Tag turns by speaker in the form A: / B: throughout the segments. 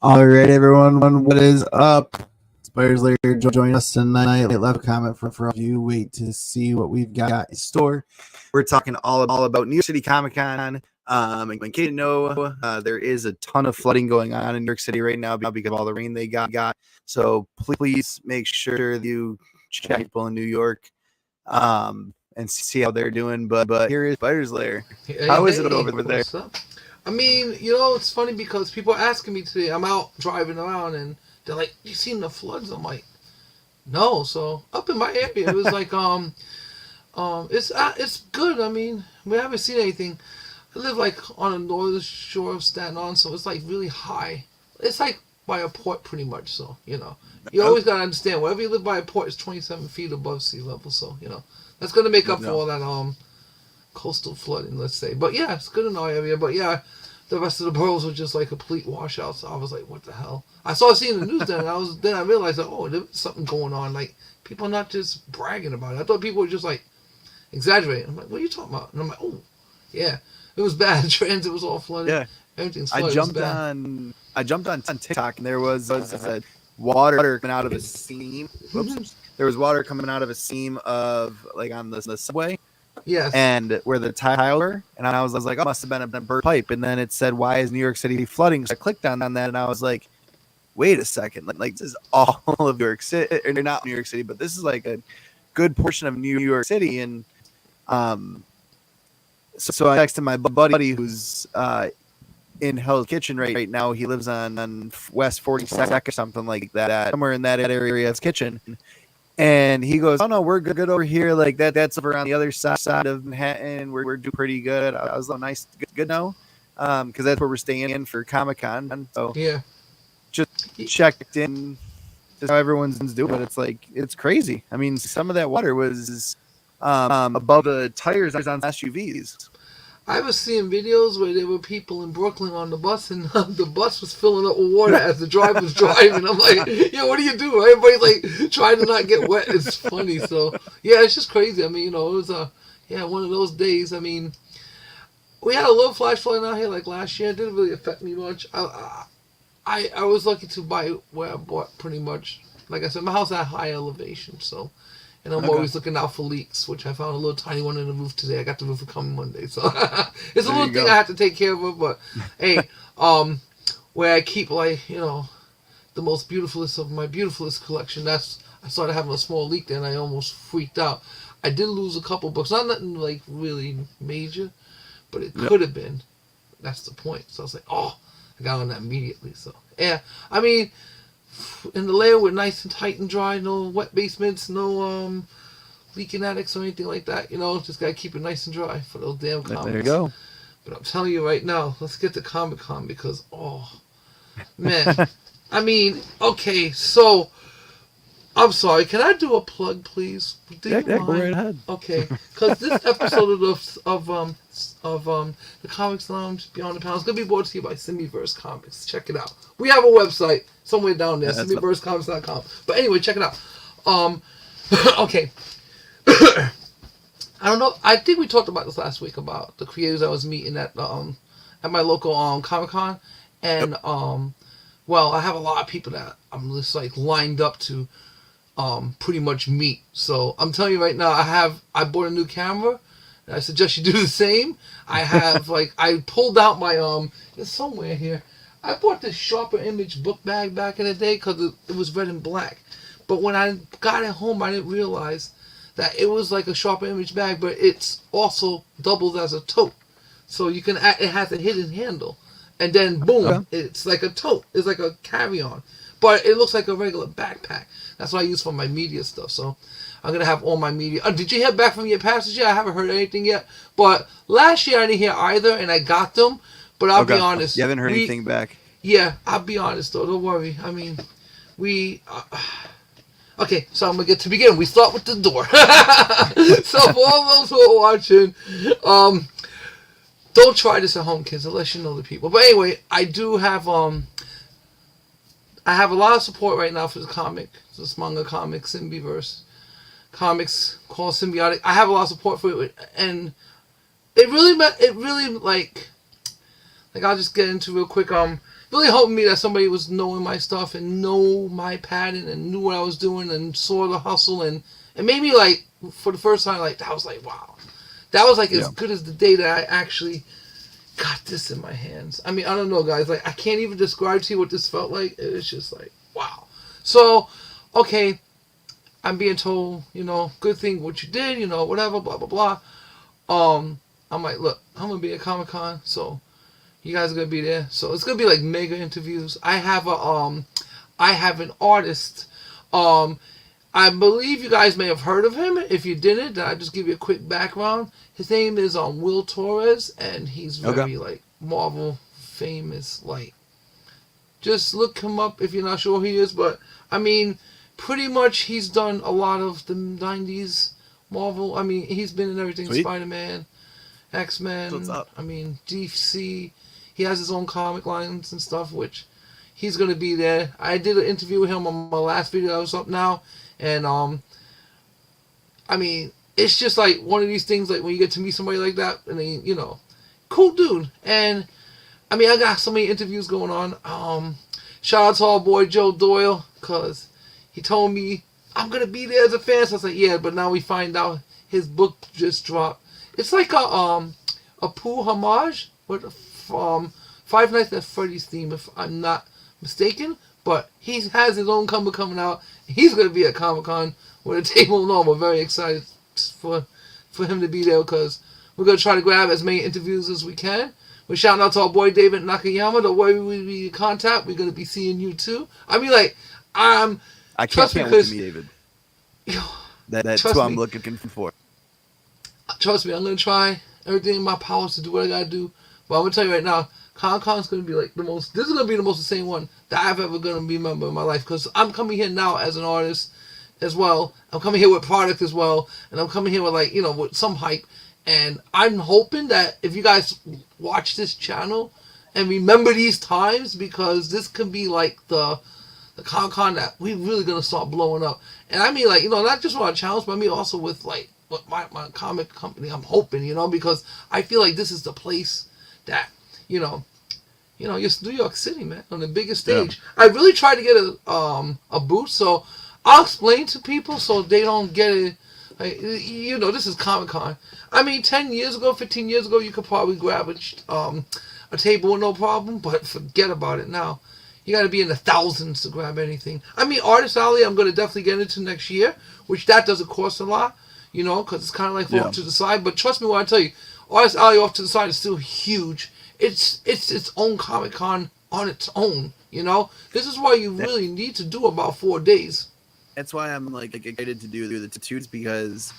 A: All right, everyone, what is up? Spiders Lair join us tonight. Left a comment for you. Wait to see what we've got in store. We're talking all about New York City Comic Con. In case you know, there is a ton of flooding going on in New York City right now because of all the rain they got. So please make sure that you check people in New York and see how they're doing. But here is Spiders Lair. How is it over there?
B: I mean, it's funny because people are asking me today. I'm out driving around and they're like, "You seen the floods?" I'm like, "No." So up in my area, it was like, it's good. I mean, we haven't seen anything. I live like on the northern shore of Staten Island, so it's like really high. It's like by a port, pretty much. So you always gotta understand. Wherever you live by a port, is 27 feet above sea level. So that's gonna make up for all that coastal flooding, let's say. But yeah, it's good in our area. But yeah, the rest of the boroughs were just like complete washouts. So I was like, what the hell? I saw it in the news then, and I realized that there was something going on. Like people are not just bragging about it. I thought people were just like exaggerating. I'm like, what are you talking about? And I'm like, oh yeah, it was bad. Transit was all flooded. Yeah, everything's flooded.
A: I jumped on TikTok and there was water coming out of a seam. Whoops. There was water coming out of a seam of like on the subway.
B: Yes.
A: And where the tile were, and I was like, oh, must have been a burnt pipe. And then it said, why is New York City flooding? So I clicked on that, and I was like, wait a second, like this is all of New York City, or not New York City, but this is like a good portion of New York City. And so I texted my buddy who's in Hell's Kitchen right now. He lives on West 42nd or something like that, somewhere in that area. His kitchen. And he goes, oh, no, we're good over here. Like that's over on the other side of Manhattan. We're doing pretty good. I was like, nice, good now. Because that's where we're staying in for Comic-Con. So
B: yeah,
A: just checked in just how everyone's doing. But it's like, it's crazy. I mean, some of that water was above the tires on SUVs.
B: I was seeing videos where there were people in Brooklyn on the bus, and the bus was filling up with water as the driver was driving. I'm like, yeah, what do you do? Everybody's like trying to not get wet. It's funny. So yeah, it's just crazy. I mean, it was one of those days. I mean, we had a little flash flooding out here like last year. It didn't really affect me much. I was lucky to buy where I bought pretty much. Like I said, my house had high elevation, so. And I'm always looking out for leaks, which I found a little tiny one in the roof today. I got the roof coming Monday, so it's a little thing I have to take care of. But hey, where I keep the most beautifulest of my beautifulest collection. I started having a small leak there, and I almost freaked out. I did lose a couple books, not nothing like really major, but it could have been. That's the point. So I was like, oh, I got on that immediately. So yeah, I mean. In the layer, we're nice and tight and dry. No wet basements, no leaking attics or anything like that. Just gotta keep it nice and dry for those damn comics.
A: There you go.
B: But I'm telling you right now, let's get to Comic-Con because man, I mean, okay, so I'm sorry. Can I do a plug, please?
A: Yeah, go right ahead.
B: Okay, because this episode of the Comics Lounge Beyond the Panel is gonna be brought to you by Symbiverse Comics. Check it out. We have a website somewhere down there, symbiversecomics.com. But anyway, check it out. Okay. I don't know. I think we talked about this last week about the creators I was meeting at my local Comic-Con, and well, I have a lot of people that I'm just like lined up to pretty much meet. So I'm telling you right now, I bought a new camera. And I suggest you do the same. I have I pulled out my it's somewhere here. I bought this Sharper Image book bag back in the day because it was red and black. But when I got it home, I didn't realize that it was like a Sharper Image bag, but it's also doubles as a tote. So it has a hidden handle. And then, boom, it's like a tote. It's like a carry-on. But it looks like a regular backpack. That's what I use for my media stuff. So I'm going to have all my media. Did you hear back from your pastors yet? I haven't heard anything yet. But last year I didn't hear either, and I got them. But I'll be honest.
A: You haven't heard anything back?
B: Yeah, I'll be honest, though. Don't worry. I mean, okay, so I'm going to get to begin. We start with the door. So for all those who are watching, don't try this at home, kids, unless you know the people. But anyway, I do have I have a lot of support right now for the comic, this manga comic, Symbiverse comics called Symbiotic. I have a lot of support for it, and it really like I'll just get into real quick. really helped me that somebody was knowing my stuff and know my pattern and knew what I was doing and saw the hustle and it made me like for the first time like that was like wow, that was like as good as the day that I actually got this in my hands. I mean I don't know guys, like I can't even describe to you what this felt like. It was just like wow. So okay, I'm being told, you know, good thing what you did, you know, whatever, blah blah blah. I'm like, look, I'm gonna be at Comic-Con, so you guys are gonna be there. So it's gonna be like mega interviews. I have an artist. I believe you guys may have heard of him. If you didn't, then I'll just give you a quick background. His name is Will Torres, and he's very like Marvel famous. Like, just look him up if you're not sure who he is. But I mean, pretty much he's done a lot of the '90s Marvel. I mean, he's been in everything: Spider-Man, X-Men. I mean, DC. He has his own comic lines and stuff, which he's gonna be there. I did an interview with him on my last video that was up now, and I mean, it's just like one of these things like when you get to meet somebody like that, and then you know, cool dude. And I mean, I got so many interviews going on. Shout out to our boy Joe Doyle, cause he told me I'm gonna be there as a fan. So I was like, yeah, but now we find out his book just dropped. It's like a Pooh homage, but Five Nights at Freddy's theme, if I'm not mistaken. But he has his own comic coming out. He's gonna be at Comic-Con with a table and all. We're very excited for him to be there because we're gonna try to grab as many interviews as we can. We're shouting out to our boy David Nakayama. Don't worry, we'll be in contact. We're gonna be seeing you too. I mean, like, I
C: can't wait to meet David. That's what I'm looking for.
B: Trust me, I'm gonna try everything in my powers to do what I gotta do. But I'm gonna tell you right now, Comic-Con's gonna be like this is gonna be the most insane one that I've ever gonna remember in my life. Because I'm coming here now as an artist as well. I'm coming here with product as well. And I'm coming here with like, you know, with some hype. And I'm hoping that if you guys watch this channel and remember these times, because this could be like the Comic-Con that we're really gonna start blowing up. And I mean like, you know, not just with our channels, but I mean also with like my comic company. I'm hoping, you know, because I feel like this is the place that, you know, it's New York City, man, on the biggest stage. Yeah. I really tried to get a booth, so I'll explain to people so they don't get it. Like, you know, this is Comic-Con. I mean, 10 years ago, 15 years ago, you could probably grab a table with no problem, but forget about it now. You got to be in the thousands to grab anything. I mean, Artist Alley, I'm going to definitely get into next year, which that doesn't cost a lot, you know, because it's kind of like off to the side. But trust me when I tell you, Artist Alley off to the side is still huge. It's its own Comic-Con on its own, you know? This is why you really need to do about 4 days.
C: That's why I'm like excited to do the tattoos because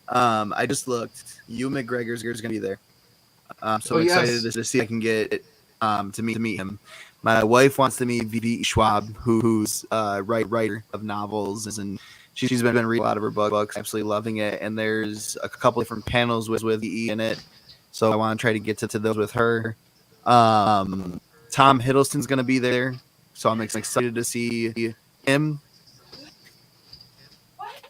C: I just looked. Ewan McGregor's going to be there. So I'm excited to see if I can get to meet him. My wife wants to meet V. Schwab, who's writer of novels, and she's been reading a lot of her books, absolutely loving it. And there's a couple different panels with E in it. So I want to try to get to those with her. Tom Hiddleston's going to be there. So I'm excited to see him.
D: What?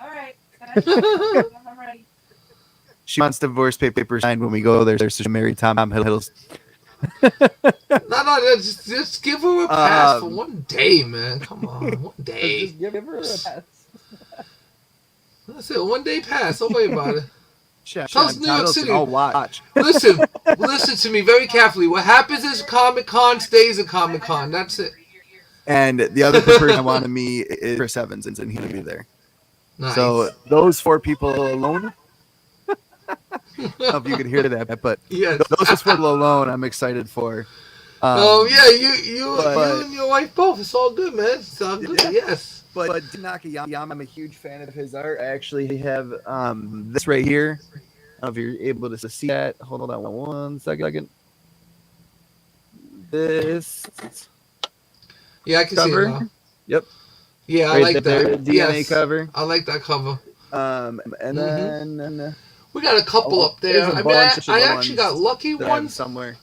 D: All right. I'm ready.
C: She wants divorce papers signed when we go there. So she married Tom Hiddleston.
B: No, just give her a pass for 1 day, man. Come on, 1 day.
D: Just give her a pass.
B: That's it, 1 day pass. Don't worry about it.
C: How's
B: New York City?
C: I'll watch.
B: Listen to me very carefully. What happens is Comic-Con stays at Comic-Con. That's it.
C: And the other person I want to meet is Chris Evans, and he'll be there.
B: Nice.
C: So those 4 people alone. I don't know if you could hear that, but
B: yes.
C: those 4 people alone, I'm excited for.
B: Yeah, you and your wife both. It's all good, man. It's all good. Yeah. Yes.
C: But Nakayama, I'm a huge fan of his art. I actually have this right here. I don't know if you're able to see that. Hold on 1 second. This.
B: Yeah, I can
C: cover.
B: see it now.
C: Yep.
B: Yeah, I like that.
C: DNA cover.
B: I like that cover.
C: And then
B: we got a couple up there. I mean, I actually got lucky ones
C: somewhere.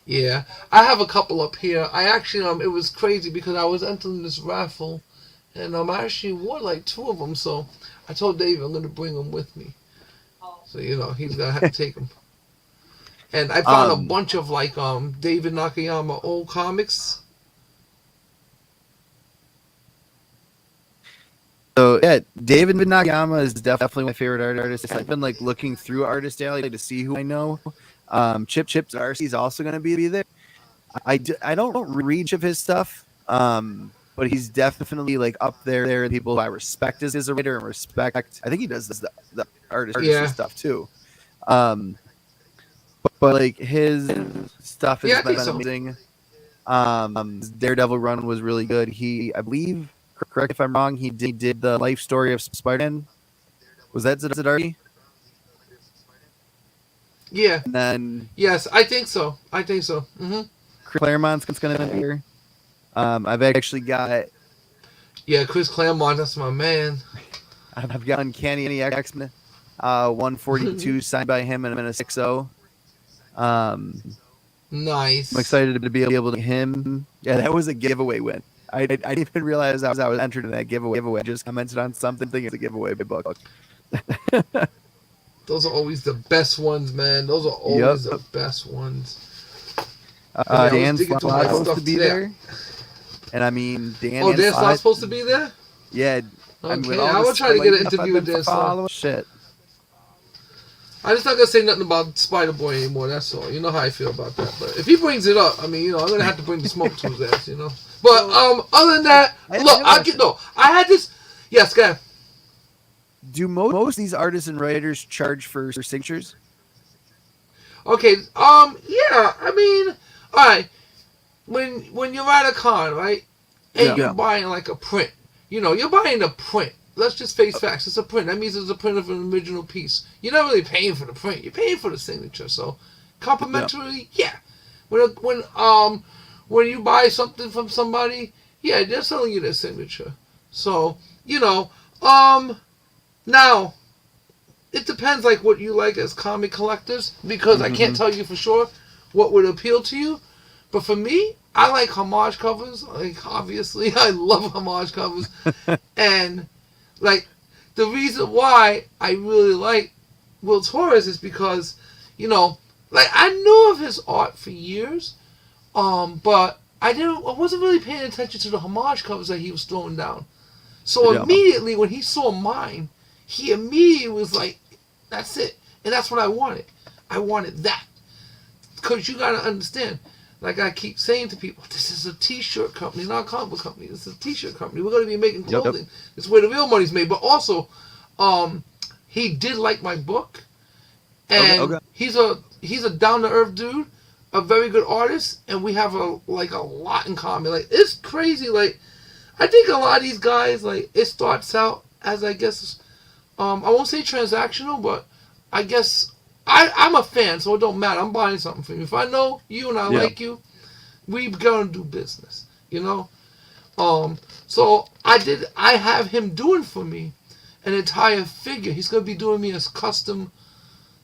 B: Yeah, I have a couple up here. I actually it was crazy because I was entering this raffle, and I actually won like 2 of them. So I told Dave I'm gonna bring them with me. So you know he's gonna have to take them. And I found a bunch of like David Nakayama old comics.
C: So yeah, David Nakayama is definitely my favorite artist. I've been like looking through Artist Alley to see who I know. Chip Zdarsky's also going to be there. I don't read of his stuff, but he's definitely like up there. People I respect as a writer and respect. I think he does the artist stuff too. But like his stuff has been amazing. Daredevil run was really good. I believe, correct if I'm wrong, he did the life story of Spider-Man. Was that Zdarsky?
B: Yeah.
C: And then
B: yes, I think so. Mm-hmm.
C: Claremont's going to be here. I've actually got.
B: Yeah, Chris Claremont, that's my man.
C: I've got Uncanny X-Men 142 signed by him and a 6-0.
B: Nice.
C: I'm excited to be able to him. Yeah, that was a giveaway win. I didn't even realize I was entered in that giveaway. I just commented on something thinking it's a giveaway book.
B: Those are always the best ones, man. Those are always the best ones.
C: Dan Slott's supposed to be there. And I mean, Dan
B: Slott's supposed to be there?
C: Yeah.
B: Okay, I will try to get an interview with Dan Slott.
C: Shit.
B: I'm just not going to say nothing about Spider-Boy anymore, that's all. You know how I feel about that. But if he brings it up, I mean, I'm going to have to bring the smoke to his ass, But other than that, I had this. Yes, go ahead.
C: Do most of these artists and writers charge for signatures?
B: Okay, yeah, I mean, all right, when you're at a con, right, and you're buying like a print, you're buying a print. Let's just face facts. It's a print. That means it's a print of an original piece. You're not really paying for the print. You're paying for the signature. So, complimentary, yeah. When you buy something from somebody, yeah, they're selling you their signature. So, now, it depends like what you like as comic collectors, because I can't tell you for sure what would appeal to you. But for me, I like homage covers. Like, obviously, I love homage covers. And, like, the reason why I really like Will Torres is because, like, I knew of his art for years, but I wasn't really paying attention to the homage covers that he was throwing down. So immediately when he saw mine, he immediately was like, that's it. And that's what I wanted. I wanted that. Because you got to understand, like I keep saying to people, this is a t-shirt company, not a comic book company. This is a t-shirt company. We're going to be making clothing. It's where the real money's made. But also, he did like my book. And he's a down-to-earth dude, a very good artist, and we have a lot in common. Like, it's crazy. Like, I think a lot of these guys, like, it starts out as, I guess, I won't say transactional, but I guess I'm a fan, so it don't matter. I'm buying something from you. If I know you and I like you, we're gonna do business, So I have him doing for me an entire figure. He's gonna be doing me a custom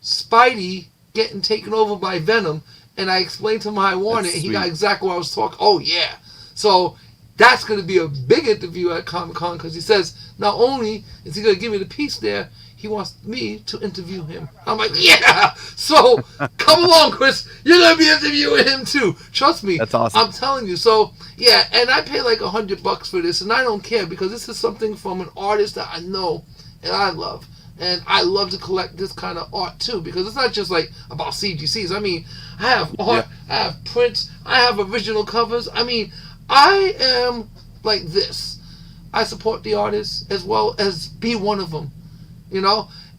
B: Spidey getting taken over by Venom, and I explained to him how I want it, and he got exactly what I was talking. Oh yeah, so that's going to be a big interview at Comic-Con, because he says not only is he going to give me the piece there, he wants me to interview him. I'm like, yeah! So, come along, Chris. You're going to be interviewing him, too. Trust me.
C: That's awesome.
B: I'm telling you. So, yeah, and I pay like $100 for this, and I don't care, because this is something from an artist that I know and I love. And I love to collect this kind of art, too, because it's not just like about CGCs. I mean, I have art, I have prints, I have original covers. I mean, I am like this. I support the artists as well as be one of them,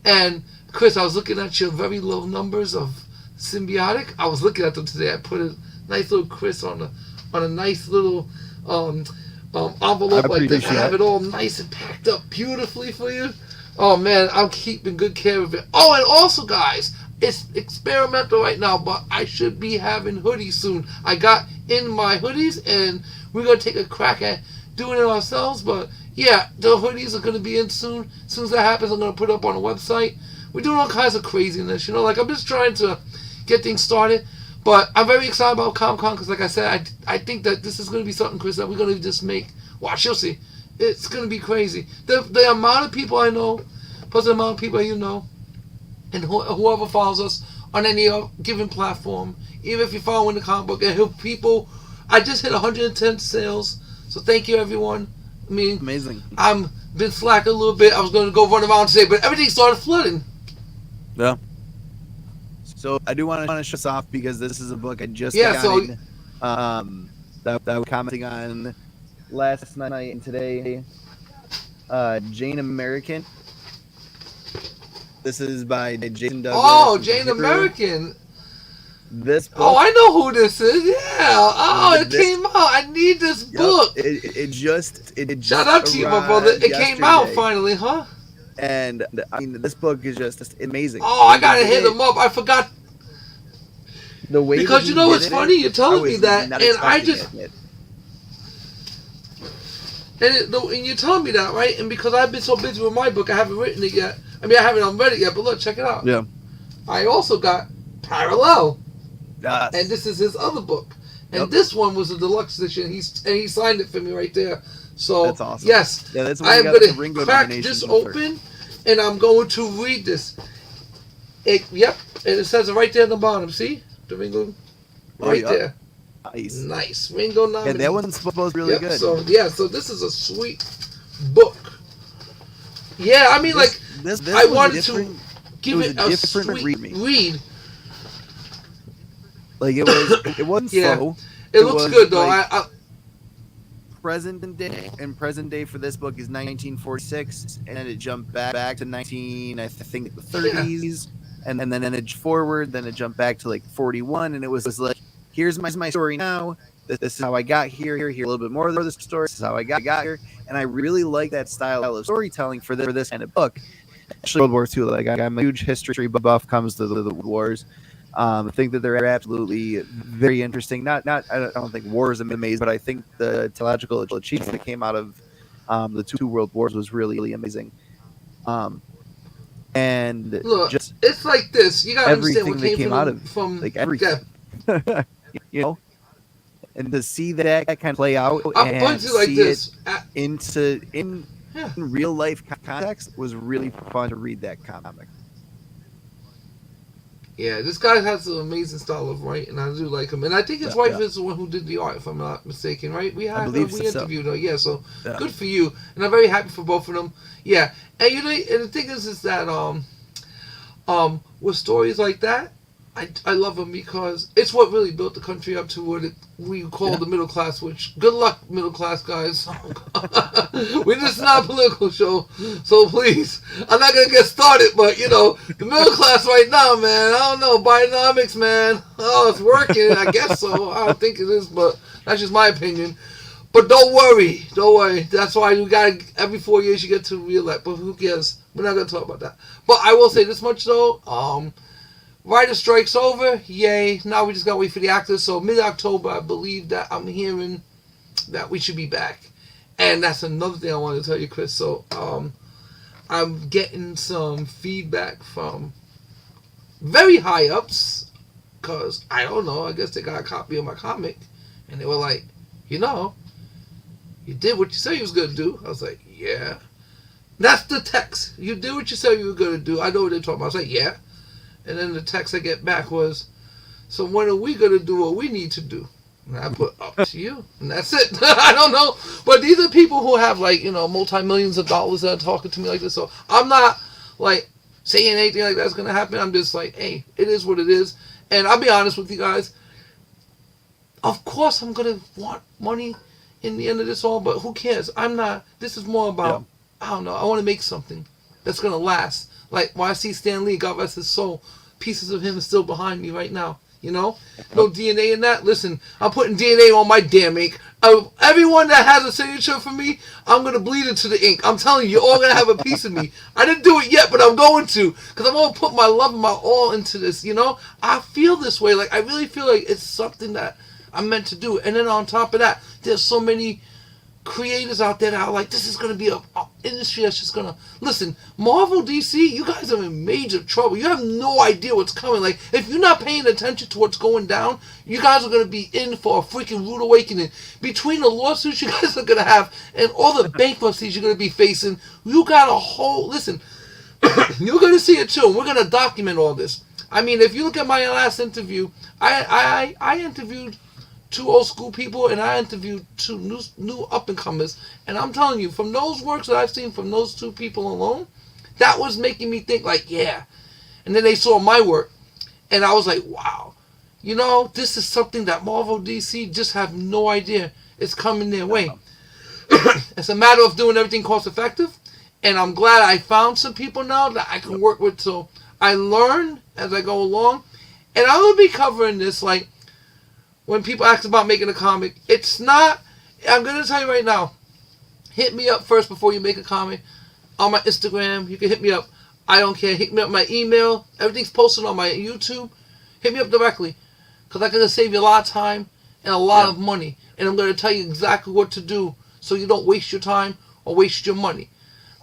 B: And Chris, I was looking at your very low numbers of Symbiotic. I was looking at them today. I put a nice little Chris on a nice little envelope like this. I have it all nice and packed up beautifully for you. Oh man, I'm keeping good care of it. Oh, and also guys, it's experimental right now, but I should be having hoodies soon. I got in my hoodies, and we're going to take a crack at doing it ourselves. But yeah, the hoodies are going to be in soon. As soon as that happens, I'm going to put it up on the website. We're doing all kinds of craziness, like I'm just trying to get things started. But I'm very excited about Comic-Con, because like I said, I think that this is going to be something, Chris, that we're going to just make. Watch, you'll see. It's going to be crazy. The amount of people I know, plus the amount of people you know, and whoever follows us on any given platform, even if you're following the comic book. And people, I just hit 110 sales, so thank you everyone. I mean,
C: amazing.
B: I'm been slacking a little bit. I was going to go run around today, but everything started flooding.
C: Yeah. So I do want to show this off because this is a book I just
B: Yeah,
C: got that I was commenting on last night and today. Jane American. This is by Jason Douglas.
B: Oh, Jane American.
C: This book.
B: Oh, I know who this is. Yeah. Oh, it came out. I need this book.
C: It just
B: Shout out to you, my brother. It came out finally, huh?
C: And I mean, this book is just amazing.
B: Oh, I gotta hit him up. I forgot.
C: The way
B: because you know what's funny? You're telling me that, and I just. And you're telling me that, right? And because I've been so busy with my book, I haven't written it yet. I mean, I haven't unread it yet, but look, check it out.
C: Yeah.
B: I also got Parallel.
C: Yes.
B: And this is his other book. And this one was a deluxe edition. He signed it for me right there. So,
C: that's awesome.
B: Yes.
C: Yeah, that's
B: I am going to crack this open, and I'm going to read this. Yep. And it says it right there at the bottom. See? The Ringo? Right there. Nice. Ringo nominee.
C: Yeah, that one's supposed to be really good.
B: So this is a sweet book. Yeah, I mean, this I wanted to give it a sweet read.
C: Like it wasn't slow.
B: It looks good though.
C: Like, present day for this book is 1946, and then it jumped back to 1930s, and then it forward, then it jumped back to like 41, and it was like, here's my story now. This is how I got here. Here a little bit more of the story. This is how I got here, and I really like that style of storytelling for this kind of book. Especially World War II. Like I'm a huge history buff. Comes to the wars. I think that they're absolutely very interesting. I don't think war is amazing, but I think the technological achievement that came out of the two world wars was really amazing. And
B: look,
C: just
B: it's like this. You gotta understand what came
C: out of
B: from
C: like everything. You know, and to see that kind of play out and see it in real life context was really fun to read that comic.
B: Yeah, this guy has an amazing style of writing. I do like him, and I think his wife is the one who did the art, if I'm not mistaken. Right? We interviewed her. Yeah, so good for you, and I'm very happy for both of them. Yeah, and and the thing is that with stories like that, I love them because it's what really built the country up to what we call the middle class, which, good luck, middle class guys. This is not a political show, so please, I'm not going to get started, but, the middle class right now, man, I don't know, Bidenomics, man, it's working, I guess so, I don't think it is, but that's just my opinion. But don't worry, that's why you got to, every 4 years you get to re-elect, but who cares, we're not going to talk about that. But I will say this much, though, writer strike's over. Yay. Now we just got to wait for the actors. So mid-October, I believe that I'm hearing that we should be back. And that's another thing I want to tell you, Chris. So I'm getting some feedback from very high-ups because, I don't know, I guess they got a copy of my comic. And they were like, you did what you said you was going to do. I was like, yeah. That's the text. You did what you said you were going to do. I know what they're talking about. I was like, yeah. And then the text I get back was, so when are we going to do what we need to do? And I put, up to you. And that's it. I don't know. But these are people who have, multi-millions of dollars that are talking to me like this. So I'm not, saying anything like that's going to happen. I'm just like, hey, it is what it is. And I'll be honest with you guys. Of course I'm going to want money in the end of this all, but who cares? I'm not. This is more about, I don't know, I want to make something that's going to last. Like, when I see Stan Lee, God rest his soul, pieces of him are still behind me right now. No DNA in that. Listen, I'm putting DNA on my damn ink. Everyone that has a signature for me, I'm going to bleed into the ink. I'm telling you, you're all going to have a piece of me. I didn't do it yet, but I'm going to. Because I'm going to put my love and my all into this, I feel this way. I really feel like it's something that I'm meant to do. And then on top of that, there's so many creators out there that are like, this is going to be a industry that's just going to... Listen, Marvel, DC, you guys are in major trouble. You have no idea what's coming. If you're not paying attention to what's going down, you guys are going to be in for a freaking rude awakening. Between the lawsuits you guys are going to have and all the bankruptcies you're going to be facing, you got a whole... Listen, you're going to see it too. We're going to document all this. I mean, if you look at my last interview, I interviewed 2 old school people, and I interviewed 2 new up and comers. And I'm telling you, from those works that I've seen from those 2 people alone, that was making me think like, yeah. And then they saw my work, and I was like, wow, you know, this is something that Marvel DC just have no idea it's coming their way. It's a matter of doing everything cost effective, and I'm glad I found some people now that I can work with. So I learn as I go along, and I'm gonna be covering this like. When people ask about making a comic, it's not. I'm gonna tell you right now. Hit me up first before you make a comic. On my Instagram, you can hit me up. I don't care. Hit me up my email. Everything's posted on my YouTube. Hit me up directly, cause I'm gonna save you a lot of time and a lot of money, and I'm gonna tell you exactly what to do so you don't waste your time or waste your money.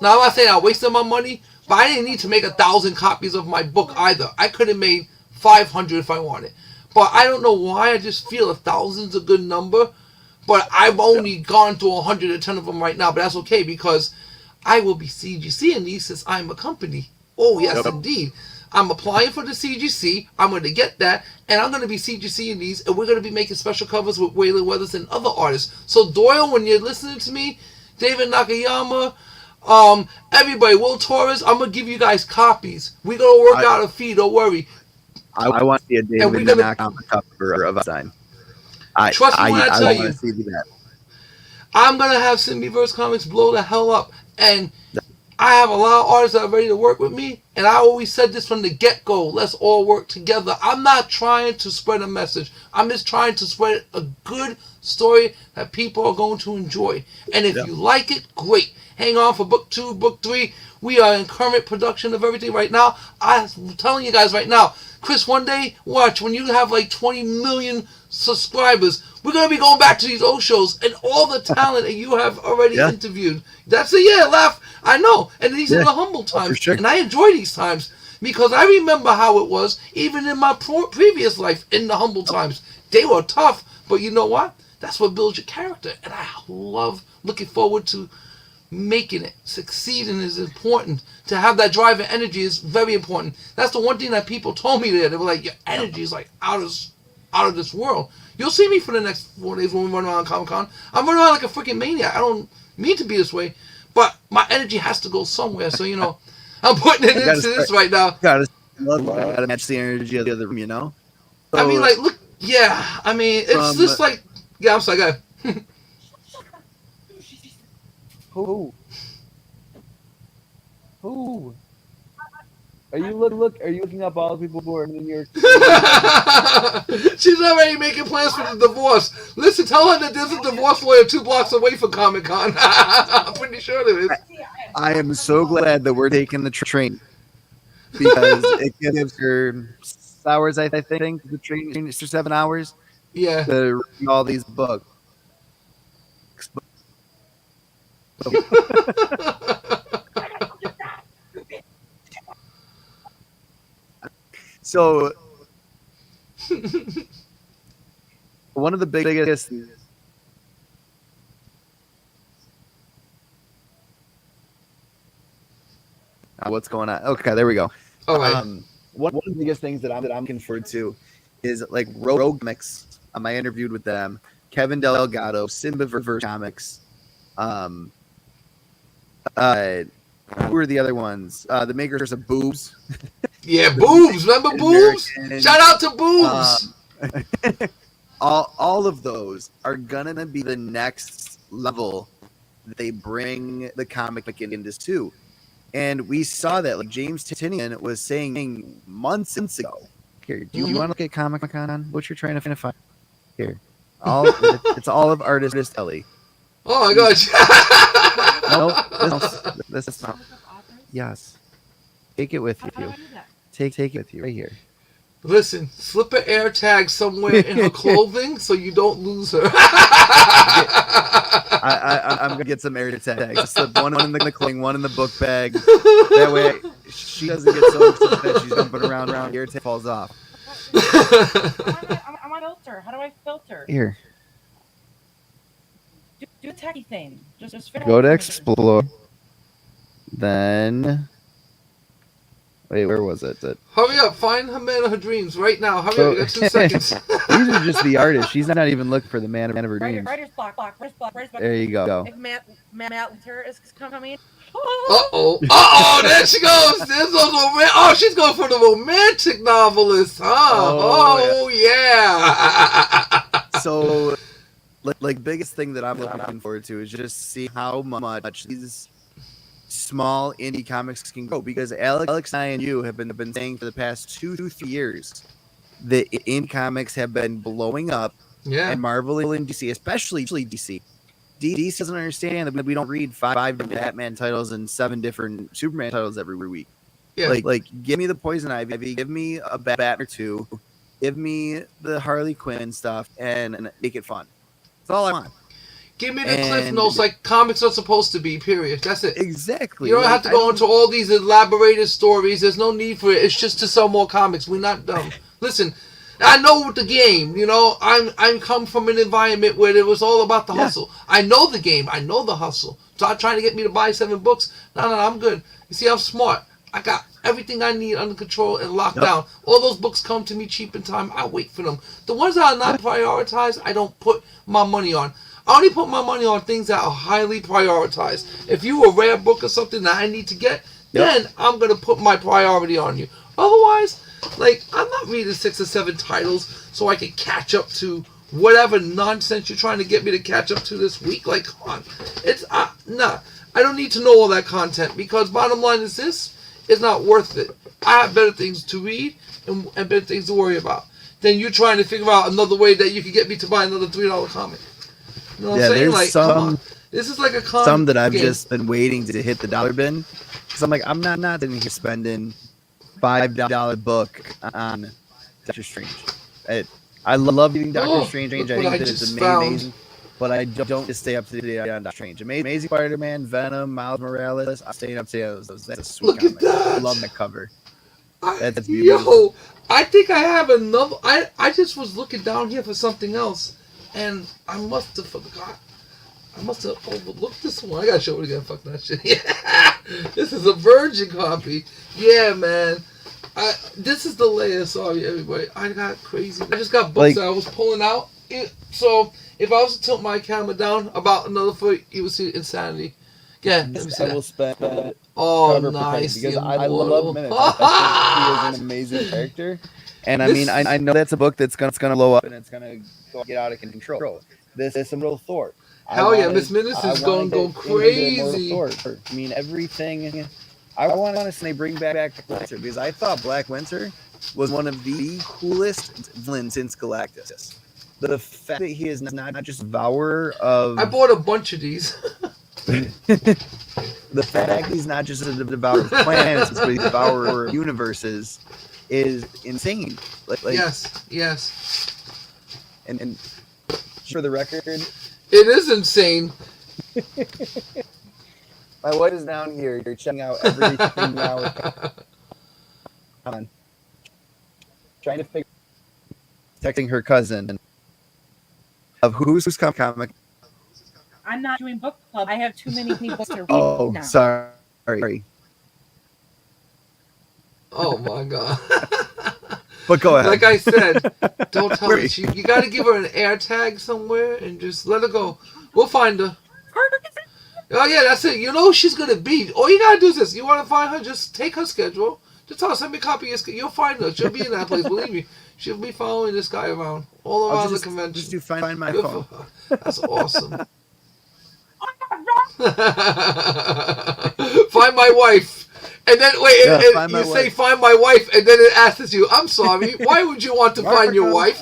B: Now I'm not saying I wasted my money, but I didn't need to make 1,000 copies of my book either. I could have made 500 if I wanted. But I don't know why. I just feel 1,000's a good number. But I've only gone to 110 of them right now. But that's okay because I will be CGCing these since I'm a company. Oh, yes, indeed. I'm applying for the CGC. I'm going to get that. And I'm going to be CGCing these. And we're going to be making special covers with Waylon Weathers and other artists. So, Doyle, when you're listening to me, David Nakayama, everybody, Will Torres, I'm going to give you guys copies. We're going to work out a fee. Don't worry.
C: I want to see a David Nakayama cover of a sign.
B: Trust me when I tell you.
C: See that.
B: I'm going to have Symbiverse Comics blow the hell up. And I have a lot of artists that are ready to work with me. And I always said this from the get-go. Let's all work together. I'm not trying to spread a message. I'm just trying to spread a good story that people are going to enjoy. And if you like it, great. Hang on for book 2, book 3. We are in current production of everything right now. I'm telling you guys right now, Chris, one day, watch, when you have like 20 million subscribers, we're going to be going back to these old shows and all the talent that you have already interviewed. That's a laugh. I know. And these are the humble times. Sure. And I enjoy these times because I remember how it was even in my previous life in the humble times. They were tough, but you know what? That's what builds your character. And I love looking forward to making it. Succeeding is important. To have that drive and energy is very important. That's the one thing that people told me there. They were like, your energy is like out of this world. You'll see me for the next 4 days when we run around Comic-Con. I'm running around like a freaking maniac. I don't mean to be this way, but my energy has to go somewhere. So, you know, I'm putting it into this right now.
C: Gotta match the energy of the other room, you know?
B: So, I mean, like, look, I mean, it's just like, I'm sorry, go ahead.
E: Who? Are you looking up all the people who are in New York City?
B: She's already making plans for the divorce. Listen, tell her that there's a divorce lawyer 2 blocks away from Comic-Con. I'm pretty sure there is.
C: I am so glad that we're taking the train because it gives her 6 hours, I think, the train is 7 hours.
B: Yeah.
C: To read all these books. So one of the biggest what's going on? Okay, there we go.
B: All right.
C: One of the biggest things that I'm looking forward to is like Rogue Comics. I interviewed with them. Kevin Delgado, Symbiverse Comics. Who are the other ones? The makers of Boobs.
B: Yeah, Boobs. Remember Boobs? Shout out to Boobs.
C: All of those are gonna be the next level that they bring the comic industry to. And we saw that, like James Tinian was saying months ago. Here, do you want to look at Comic-Con? What you're trying to find? Here, it's all of Artist Ellie.
B: Oh my gosh!
C: No, this is not. Yes, take it with you. Take it with you right here.
B: Listen, slip an air tag somewhere in her clothing so you don't lose her.
C: I'm gonna get some air tags. Slip one in the clothing, one in the book bag. That way, she doesn't get so upset that she's jumping around. Air tag falls off.
D: I'm on filter. How do I filter?
C: Here.
D: Do a tacky thing. Just
C: Go to explore. Then Wait, where was it?
B: Hurry up, find her man of her dreams right now. Hurry up, you got 2 seconds.
C: These are just the artist. She's not even looking for the man of her dreams.
D: Writer's block.
C: There you go.
D: If Matt Winter is coming.
B: Uh-oh, there she goes. There's those oh, she's going for the romantic novelist, huh? Oh yeah.
C: So, like, biggest thing that I'm looking forward to is just see how much these small indie comics can grow, because Alex and I and you have been saying for the past 2-3 years that indie comics have been blowing up.
B: Yeah.
C: And Marvel and DC, especially DC. DC doesn't understand that we don't read 5 Batman titles and 7 different Superman titles every week.
B: Yeah.
C: Like give me the Poison Ivy, give me a Batman or 2, give me the Harley Quinn stuff, and make it fun. That's all I want.
B: Give me the cliff notes like comics are supposed to be, period. That's it.
C: Exactly.
B: You don't have to go into all these elaborated stories. There's no need for it. It's just to sell more comics. We're not dumb. Listen, I know the game. You know, I'm come from an environment where it was all about the hustle. I know the game. I know the hustle. Stop trying to get me to buy 7 books. No, I'm good. You see, I'm smart. I got everything I need under control and locked down. All those books come to me cheap in time. I wait for them. The ones that are not prioritized, I don't put my money on. I only put my money on things that are highly prioritized. If you a rare book or something that I need to get, then I'm going to put my priority on you. Otherwise, like, I'm not reading 6 or 7 titles so I can catch up to whatever nonsense you're trying to get me to catch up to this week. Like, come on. It's, nah. I don't need to know all that content, because bottom line is this, it's not worth it. I have better things to read and better things to worry about than you trying to figure out another way that you can get me to buy another $3 comic. You know what I'm saying?
C: There's
B: like, come on. This is like a comic
C: some that I've
B: game.
C: just been waiting to hit the dollar bin. Because I'm like, I'm not sitting here spending $5 book on Doctor Strange. I love reading Doctor Strange. I think that it's amazing. But I don't just stay up to date on Doctor Strange. Amazing Spider-Man, Venom, Miles Morales. I'm staying up to date on those. That's a sweet comic.
B: Look at that.
C: I love that cover. That's
B: Yo,
C: beautiful.
B: I think I have another. I just was looking down here for something else, and I must have forgot. I must have overlooked this one. I gotta show it again. Fuck that shit. Yeah, this is a virgin copy. Yeah, man. This is the layer. Sorry, everybody. I got crazy. I just got books that I was pulling out. So if I was to tilt my camera down about another foot, you would see insanity. Yeah, let me see
C: I will spend that.
B: Oh, nice.
C: Because I love Minutes. I think he is an amazing character. And I know that's a book that's gonna blow up and it's gonna get out of control. This is some real Thor.
B: Hell yeah, Miss Minutes is going to go crazy.
C: I mean, everything. I want to say bring back Black Winter, because I thought Black Winter was one of the coolest villains since Galactus. The fact that he is not just devourer of...
B: I bought a bunch of these.
C: The fact he's not just a devourer of planets, but he's a devourer of universes is insane. Like,
B: yes.
C: And for the record...
B: It is insane.
C: My wife is down here. You're checking out everything now. Come on. Trying to figure... Texting her cousin of who's comic.
D: I'm not doing book club. I have too many books to read now.
C: Sorry.
B: Oh my god.
C: But go ahead.
B: Like I said, don't tell her. You got to give her an air tag somewhere and just let her go. We'll find her. Oh yeah, that's it. You know who she's gonna be. All you gotta do is this. You want to find her? Just take her schedule. Just tell her, send me a copy of your schedule. You'll find her. She'll be in that place. Believe me. She'll be following this guy around all around the convention.
C: Just do find my phone.
B: That's awesome. Find my wife. And then wait, and you say find my wife, and then it asks you, I'm sorry, why would you want to find your wife?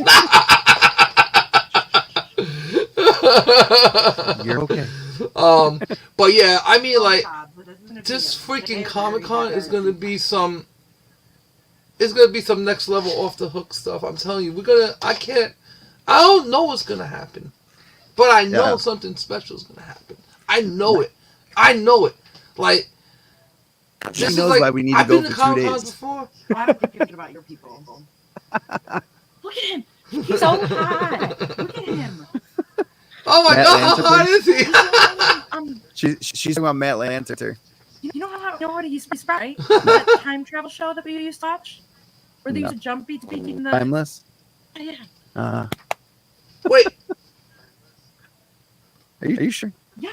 C: You're okay.
B: But yeah, I mean, like, this freaking Comic-Con is gonna be some. It's gonna be some next level off the hook stuff. I'm telling you, I don't know what's gonna happen, but I know something special is gonna happen. I know it. Like.
C: She knows why we need to go for 2 days.
D: Before. I don't think thinking about your people. Look at him. He's so hot. Look at him.
B: Oh my god, how hot is he?
C: She's talking about Matt Lanter.
D: You know what he used to be, right? That time travel show that we used to watch? Where they used to jump between the...
C: Timeless?
D: Yeah.
B: Wait.
C: Are you sure?
D: Yeah.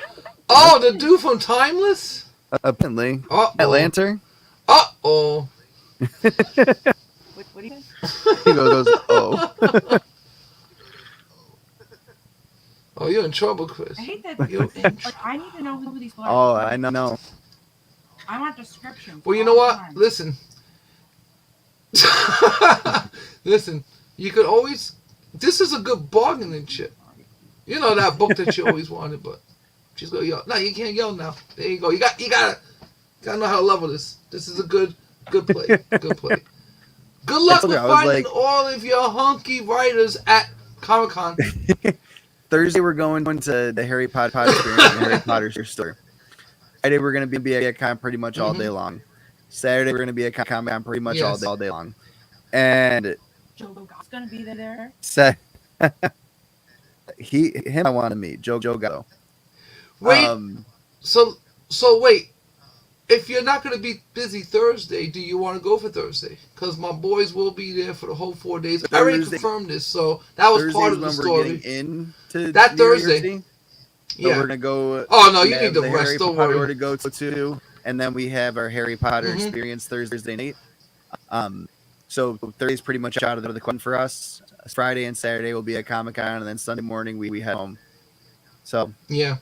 B: Oh, the dude from Timeless?
C: Apparently.
B: Uh-oh.
C: Atlanta?
B: Uh-oh.
D: What do you say?
C: He goes, oh.
B: Oh, you're in trouble, Chris.
D: I hate that.
B: You're in
D: Like, I need to know who these are.
C: Oh, I know.
D: I want descriptions.
B: Well, you know what? Listen. Listen, you could always... This is a good bargaining chip. You know that book that you always wanted, but she's gonna yell. No, you can't yell now. There you go. You gotta know how to level this. This is a good play. Good play. Good luck with finding all of your hunky writers at Comic-Con.
C: Thursday we're going to the Harry Potter experience in the Harry Potter store. Friday we're going to be at Con pretty much all day long. Saturday we're going to be at Comic-Con pretty much all day long. And
D: Joe Gott's going to be there.
C: Him I want to meet. Joe Gatto.
B: Wait. So wait. If you're not going to be busy Thursday, do you want to go for Thursday? Because my boys will be there for the whole 4 days. I already confirmed this, so that was part of the story. That Thursday.
C: Yeah. We're going to go.
B: Oh, no, you need to rest. Don't worry.
C: To go to, and then we have our Harry Potter experience Thursday night. So Thursday's pretty much out of the question for us. Friday and Saturday will be at Comic-Con, and then Sunday morning we head home. So
B: yeah.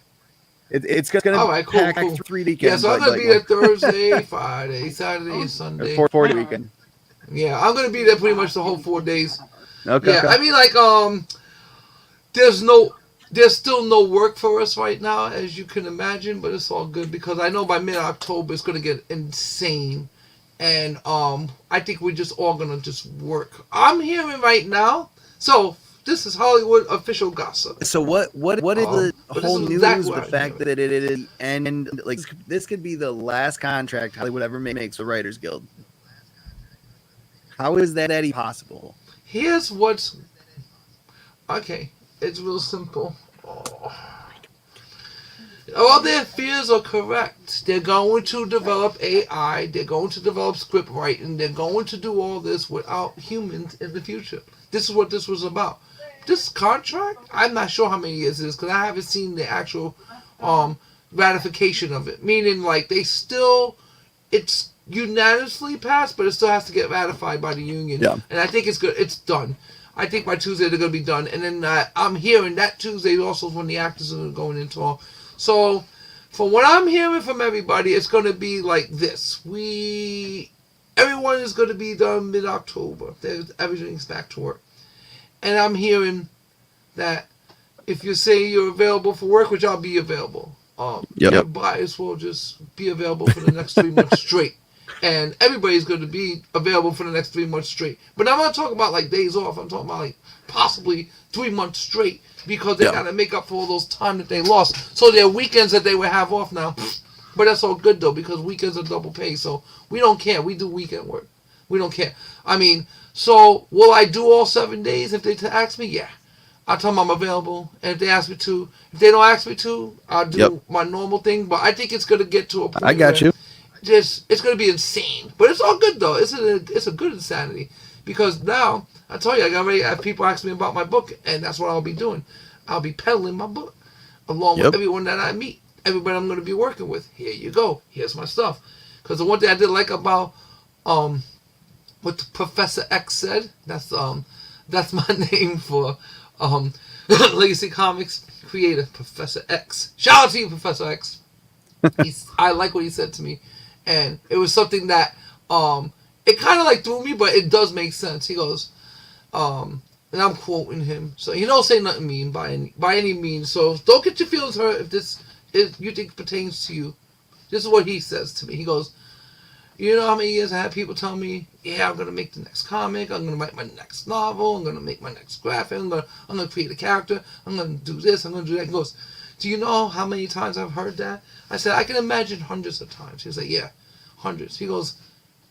C: It's going to be packed 3 weekends.
B: Yeah, so I'm going to be there Thursday, Friday, Saturday, and Sunday.
C: 4 weekend.
B: Yeah, I'm going to be there pretty much the whole 4 days.
C: Okay.
B: Yeah, I mean, like, there's still no work for us right now, as you can imagine, but it's all good because I know by mid-October it's going to get insane. And I think we're just all going to just work. I'm hearing right now, so this is Hollywood official gossip.
C: So what is the whole news? The fact that it is, and like this could be the last contract Hollywood ever makes with Writers Guild. How is that even possible?
B: Here's what's okay. It's real simple. All their fears are correct. They're going to develop AI. They're going to develop script writing. They're going to do all this without humans in the future. This is what this was about. This contract, I'm not sure how many years it is because I haven't seen the actual ratification of it. Meaning, like, it's unanimously passed, but it still has to get ratified by the union.
C: Yeah.
B: And I think it's good. It's done. I think by Tuesday they're going to be done. And then I'm hearing that Tuesday also is when the actors are going into all. So, from what I'm hearing from everybody, it's going to be like this. Everyone is going to be done mid-October. Everything's back to work. And I'm hearing that if you say you're available for work, which I'll be available, your buyers will just be available for the next 3 months straight. And everybody's going to be available for the next 3 months straight. But I'm not talking about like days off. I'm talking about like possibly 3 months straight because they got to make up for all those time that they lost. So there are weekends that they would have off now. But that's all good though because weekends are double pay. So we don't care. We do weekend work. We don't care. I mean, so will I do all 7 days if they ask me? Yeah. I'll tell them I'm available. And if they ask me to, if they don't ask me to, I'll do my normal thing. But I think it's going to get to a point
C: I got you.
B: It's going to be insane. But it's all good though. It's a good insanity. Because now, I told you, I got ready to have people ask me about my book. And that's what I'll be doing. I'll be peddling my book. Along with everyone that I meet. Everybody I'm going to be working with. Here you go. Here's my stuff. Because the one thing I did like about what Professor X said, that's my name for Legacy Comics creator, Professor X. Shout out to you, Professor X. I like what he said to me. And it was something that it kind of like threw me, but it does make sense. He goes, and I'm quoting him. So he don't say nothing mean by any means. So don't get your feelings hurt if you think pertains to you. This is what he says to me. He goes, you know how many years I had people tell me, yeah, I'm going to make the next comic, I'm going to write my next novel, I'm going to make my next graphic, I'm going to create a character, I'm going to do this, I'm going to do that. He goes, do you know how many times I've heard that? I said, I can imagine hundreds of times. He said, yeah, hundreds. He goes,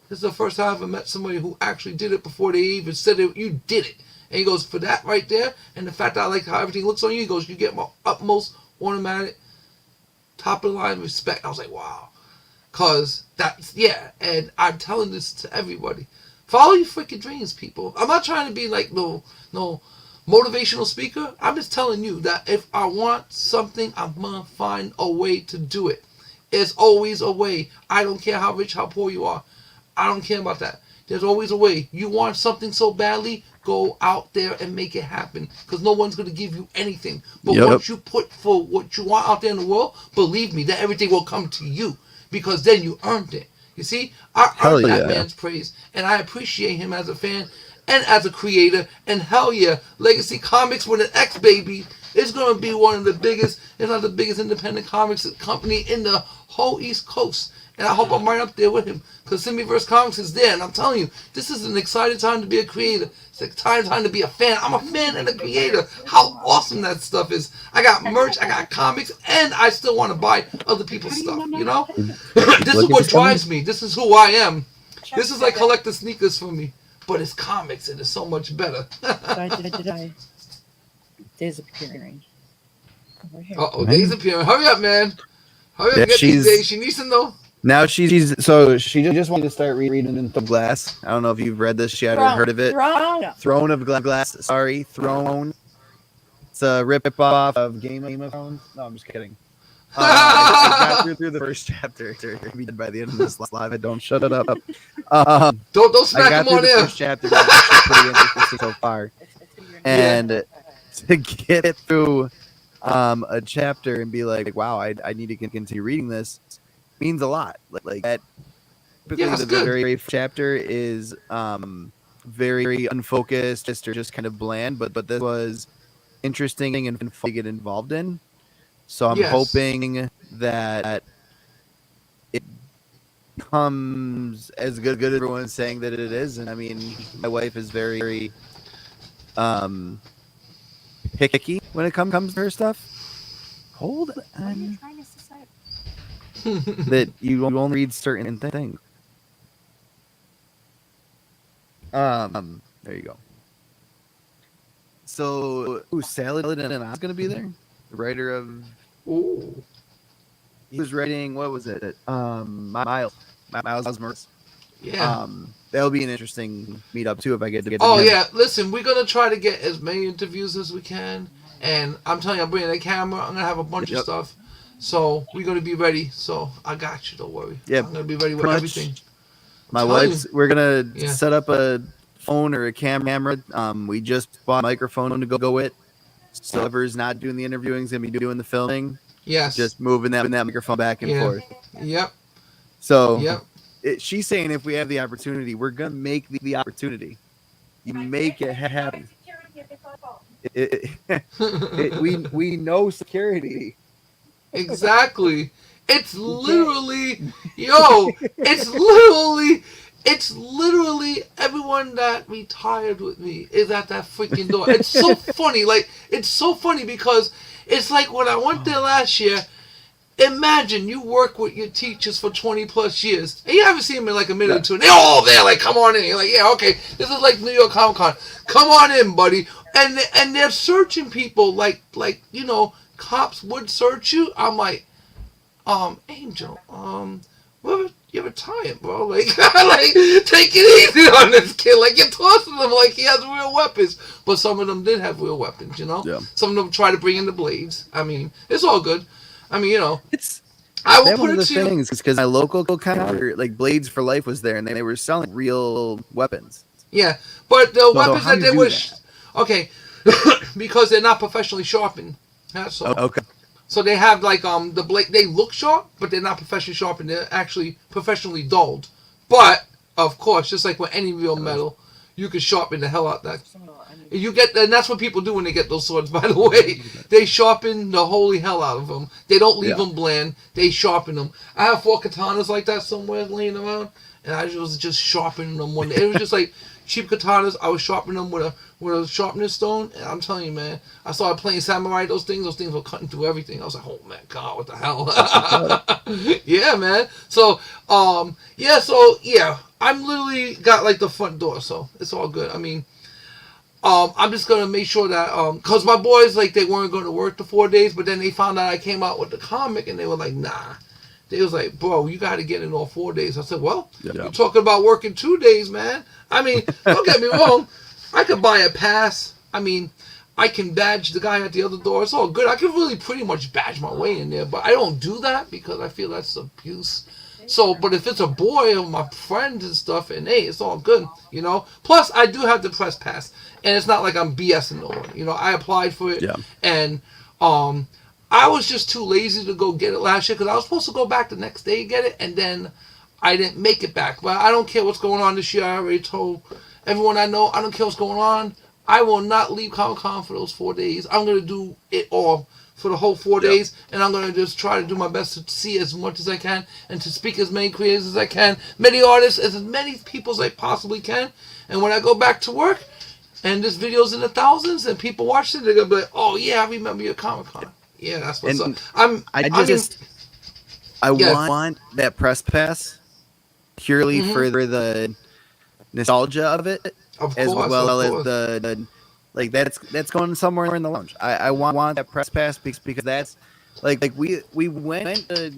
B: this is the first time I ever met somebody who actually did it before they even said it. You did it. And he goes, for that right there, and the fact that I like how everything looks on you, he goes, you get my utmost automatic, top of the line respect. I was like, wow. Cause that's and I'm telling this to everybody. Follow your freaking dreams, people. I'm not trying to be like no motivational speaker. I'm just telling you that if I want something, I'm gonna find a way to do it. There's always a way. I don't care how rich, how poor you are. I don't care about that. There's always a way. You want something so badly, go out there and make it happen. Because no one's going to give you anything. But once you put for what you want out there in the world, believe me, that everything will come to you. Because then you earned it. You see? I earned that man's praise. And I appreciate him as a fan and as a creator. And hell yeah, Legacy Comics with an X, baby. It's going to be one of the biggest, if not the biggest independent comics company in the whole East Coast. And I hope I'm right up there with him. Because Symbiverse Comics is there. And I'm telling you, this is an exciting time to be a creator. It's an exciting time to be a fan. I'm a fan and a creator. How awesome that stuff is. I got merch, I got comics, and I still want to buy other people's stuff, you know? This is what drives me. This is who I am. This is like collector sneakers for me. But it's comics, and it's so much better.
D: Days appearing.
B: Uh-oh, Days appearing. Hurry up, man. Hurry up, get these days. She needs to know.
C: Now she just wanted to start reading into Glass. I don't know if you've read this yet or heard of it. Throne of Glass. Sorry, Throne. It's a rip-off of Game of Thrones. No, I'm just kidding. I got through the first chapter. By the end of this live, I don't shut it up.
B: Don't smack him on there.
C: The first chapter. It's pretty interesting so far. And to get it through a chapter and be like, wow, I need to continue reading this. Means a lot. Like that. The very first chapter is very unfocused, or just kind of bland. But this was interesting and fun to get involved in. So I'm hoping that it becomes as good as everyone's saying that it is. And I mean, my wife is very picky when it comes to her stuff. Hold on. That you only read certain things. There you go. So, Salad and I's gonna be there. The writer of.
B: Ooh.
C: He was writing. What was it? Miles Morales.
B: Yeah.
C: That'll be an interesting meetup too if I get to get.
B: Oh yeah, listen, we're gonna try to get as many interviews as we can, and I'm telling you, I'm bringing a camera. I'm gonna have a bunch of stuff. So we're gonna be ready. So I got you. Don't worry. Yeah, I'm gonna be ready with everything.
C: We're gonna set up a phone or a camera. We just bought a microphone to go with. So whoever's not doing the interviewing is gonna be doing the filming.
B: Yes.
C: Just moving that microphone back and forth.
B: Yep.
C: So she's saying if we have the opportunity, we're gonna make the opportunity. You make it happen. We know security.
B: Exactly. It's literally, it's literally everyone that retired with me is at that freaking door. It's so funny. Like, it's so funny because it's like when I went there last year, imagine you work with your teachers for 20 plus years and you haven't seen them in like a minute or two and they're all there like, come on in. You're like, yeah, okay. This is like New York Comic Con. Come on in, buddy. And they're searching people like, you know, cops would search you. I'm like, Angel, you're retired, bro. Like, take it easy on this kid. Like, you're tossing him like he has real weapons. But some of them did have real weapons, you know? Yeah. Some of them try to bring in the blades. I mean, it's all good. I mean, you know. I will put it to you.
C: Because my local counter, like Blades for Life was there, and they were selling real weapons.
B: Yeah, but the weapons that they were... Okay, because they're not professionally sharpened. That's all.
C: Okay.
B: So they have like the blade. They look sharp, but they're not professionally sharpened. They're actually professionally dulled. But of course, just like with any real metal, you can sharpen the hell out that. You get, and that's what people do when they get those swords. By the way, they sharpen the holy hell out of them. They don't leave them bland. They sharpen them. I have 4 katanas like that somewhere laying around, and I was just sharpening them one day. It was just like cheap katanas. I was sharpening them with a sharpening stone, and I'm telling you, man, I started playing samurai. Those things were cutting through everything. I was like, oh my god, what the hell? Yeah, man. So, I'm literally got like the front door, so it's all good. I mean, I'm just gonna make sure that cause my boys, like, they weren't going to work the 4 days, but then they found out I came out with the comic, and they were like, nah, They was like, bro, you got to get in all 4 days. I said, well,
C: Yeah.
B: you're talking about working 2 days, man. I mean, don't get me wrong. I could buy a pass. I mean, I can badge the guy at the other door. It's all good. I can really pretty much badge my way in there, but I don't do that because I feel that's abuse. So, but if it's a boy or my friends and stuff, and hey, it's all good, you know. Plus, I do have the press pass, and it's not like I'm BSing no one. You know, I applied for it, and I was just too lazy to go get it last year because I was supposed to go back the next day and get it, and then I didn't make it back. But I don't care what's going on this year. I already told everyone I know, I don't care what's going on. I will not leave Comic-Con for those 4 days. I'm going to do it all for the whole 4 days, and I'm going to just try to do my best to see as much as I can and to speak as many creators as I can, many artists, as many people as I possibly can. And when I go back to work and this video's in the thousands and people watch it, they're going to be like, oh, yeah, I remember your Comic-Con. Yeah, that's what's up.
C: I want that press pass purely for the nostalgia of it, as well as the like that's going somewhere in the lounge. I want that press pass because that's like we went to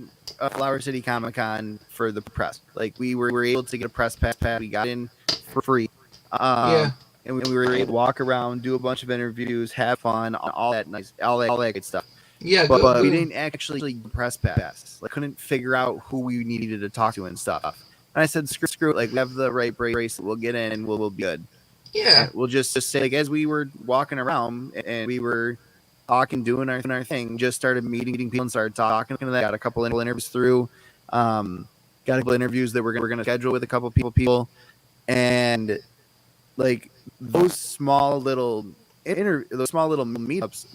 C: Flower City Comic Con for the press. Like we were able to get a press pass. We got in for free. And we were able to walk around, do a bunch of interviews, have fun, all that good stuff.
B: Yeah,
C: but we didn't actually press pass. Like couldn't figure out who we needed to talk to and stuff. And I said, screw it. Like we have the right bracelet. We'll get in and we'll be good.
B: Yeah.
C: We'll just say, like, as we were walking around and we were talking, doing our thing, just started meeting people and started talking to them. Got a couple interviews through. Got a couple interviews that we're going to schedule with a couple people. And like those small little meetups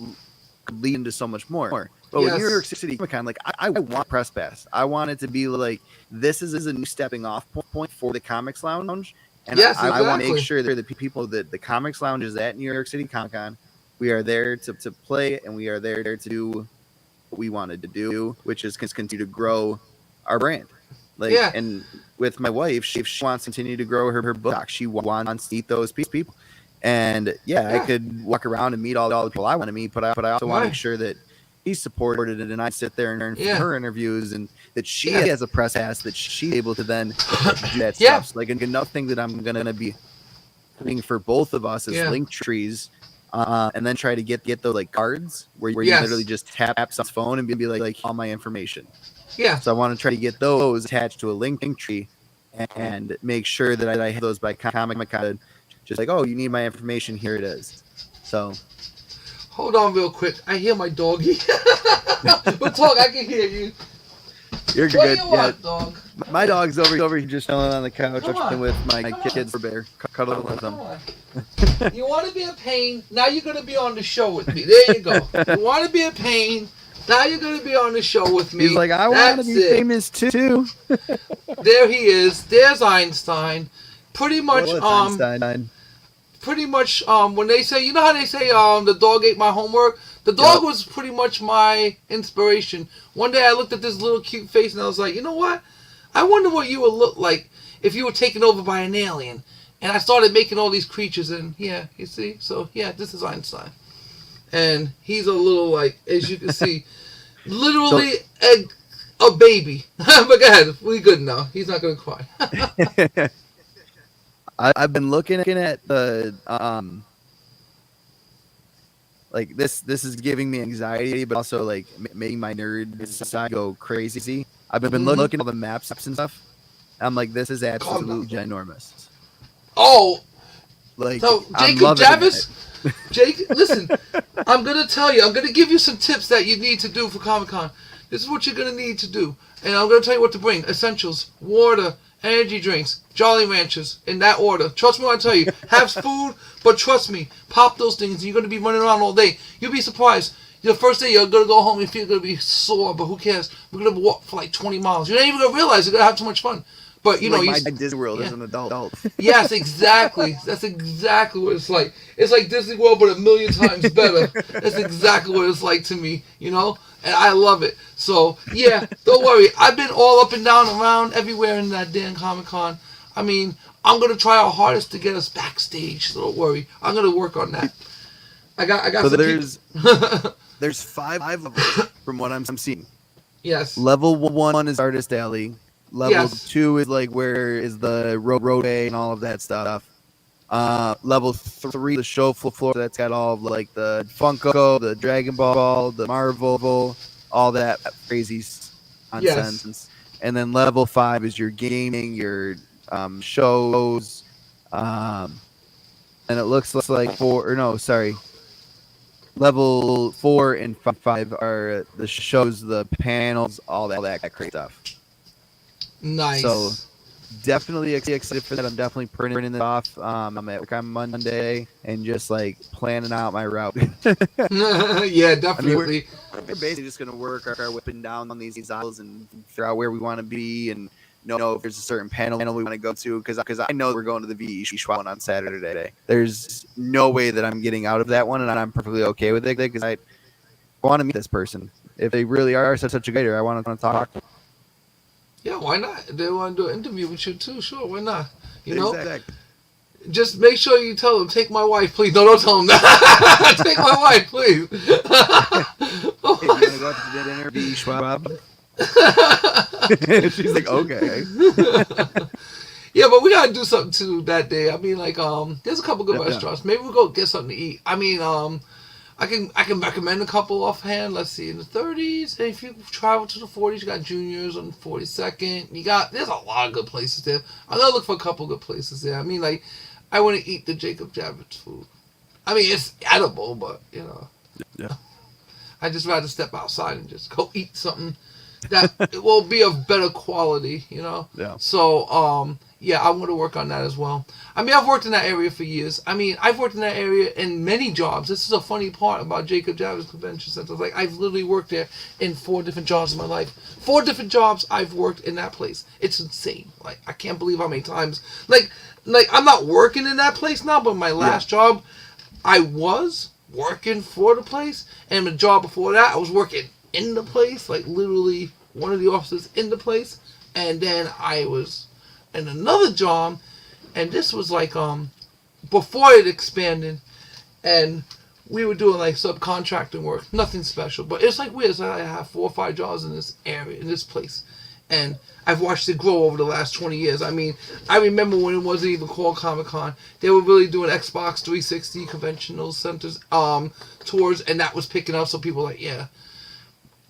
C: could lead into so much more. But with New York City Comic Con, like I want press pass. I want it to be like this is a new stepping off point for the Comics Lounge, and I want to make sure that the people that the Comics Lounge is at New York City Comic Con, we are there to play, and we are there to do what we wanted to do, which is continue to grow our brand. Like, and with my wife, she wants to continue to grow her book. She wants to meet those people. And I could walk around and meet all the people I want to meet, but I also want to make sure that he's supported and I sit there and learn from her interviews, and that she has a press pass that she's able to then do that stuff. So, like another thing that I'm gonna be doing for both of us is link trees, and then try to get those like cards where you literally just tap someone's phone and be like all my information. Yeah. So I want to try to get those attached to a link tree and make sure that I have those by Comic-Con. Just like, oh, you need my information, here it is. So,
B: hold on real quick. I hear my doggy. But talk, I can hear you.
C: You're good.
B: What do you want, dog?
C: My dog's over here just chilling on the couch watching with my kids for bear. Cuddle with them.
B: You want to be a pain? Now you're going to be on the show with me. There you go. You want to be a pain? Now you're going to be on the show with me.
C: He's like, I want to be famous too.
B: There he is. There's Einstein. Pretty much, when they say, you know how they say, the dog ate my homework? The dog was pretty much my inspiration. One day I looked at this little cute face and I was like, you know what? I wonder what you would look like if you were taken over by an alien. And I started making all these creatures, and you see? So, this is Einstein. And he's a little, like, as you can see, literally a baby. But go ahead, we good now. He's not going to cry.
C: I've been looking at the like this is giving me anxiety, but also like making my nerd side go crazy. I've been looking at all the maps and stuff. I'm like, this is absolutely ginormous.
B: Oh,
C: like,
B: so Jacob Javis, Jake, listen, I'm gonna tell you, I'm gonna give you some tips that you need to do for Comic-Con. This is what you're gonna need to do, and I'm gonna tell you what to bring: essentials, water, energy drinks, Jolly Ranchers, in that order. Trust me when I tell you. Have food, but trust me, pop those things and you're going to be running around all day. You'll be surprised. The first day you're going to go home and feel going to be sore, but who cares? We're going to walk for like 20 miles. You're not even going to realize you're going to have too much fun. But, you know,
C: my Disney World as an adult.
B: Yes, exactly. That's exactly what it's like. It's like Disney World, but a million times better. That's exactly what it's like to me, you know? And I love it. So, don't worry. I've been all up and down, around, everywhere in that damn Comic-Con. I mean, I'm going to try our hardest to get us backstage, so don't worry. I'm going to work on that. I got
C: so there's 5 levels from what I'm seeing.
B: Yes.
C: Level 1 is Artist Alley. Level
B: Yes.
C: 2 is like where is the roadway and all of that stuff. Level 3, the show floor, that's got all of like the Funko, the Dragon Ball, the Marvel, all that crazy nonsense.
B: Yes.
C: And then level 5 is your gaming, your shows, and it looks like level 4 and 5 are the shows, the panels, all that crazy stuff.
B: Nice.
C: So definitely excited for that. I'm definitely printing it off. I'm at work on Monday and just like planning out my route.
B: Yeah, definitely.
C: We're basically just gonna work our whipping down on these aisles and figure out where we want to be and know if there's a certain panel we want to go to because I know we're going to the VE Schwab one on Saturday. There's no way that I'm getting out of that one, and I'm perfectly okay with it because I want to meet this person. If they really are such a great, I want to talk.
B: Yeah, why not? If they want to do an interview with you too, sure, why not? You know,
C: Exactly.
B: just make sure you tell them, take my wife, please. No, don't tell them that. Take my wife, please.
C: If you want to go to the dinner, VE Schwab. She's like, okay.
B: Yeah, but we gotta do something too that day. I mean, like, there's a couple good restaurants. Maybe we'll go get something to eat. I mean, I can recommend a couple offhand. Let's see, in the 30s, and if you travel to the 40s, you got Juniors on 42nd. There's a lot of good places there. I'm gonna look for a couple good places there. I mean, like, I want to eat the Jacob Javits food. I mean, it's edible, but you know,
C: Yeah.
B: I just rather step outside and just go eat something that it will be of better quality, you know?
C: Yeah.
B: So, yeah, I want to work on that as well. I mean, I've worked in that area for years. I mean, I've worked in that area in many jobs. This is a funny part about Jacob Javits Convention Center. Like, I've literally worked there in 4 different jobs in my life. 4 different jobs I've worked in that place. It's insane. Like, I can't believe how many times. Like I'm not working in that place now, but my last job, I was working for the place. And the job before that, I was working in the place, like literally one of the officers in the place. And then I was in another job, and this was like before it expanded, and we were doing like subcontracting work, nothing special, but it's like weird. So I have 4 or 5 jobs in this area, in this place, and I've watched it grow over the last 20 years. I mean, I remember when it wasn't even called Comic-Con. They were really doing Xbox 360 conventional centers tours, and that was picking up. So people were like, yeah,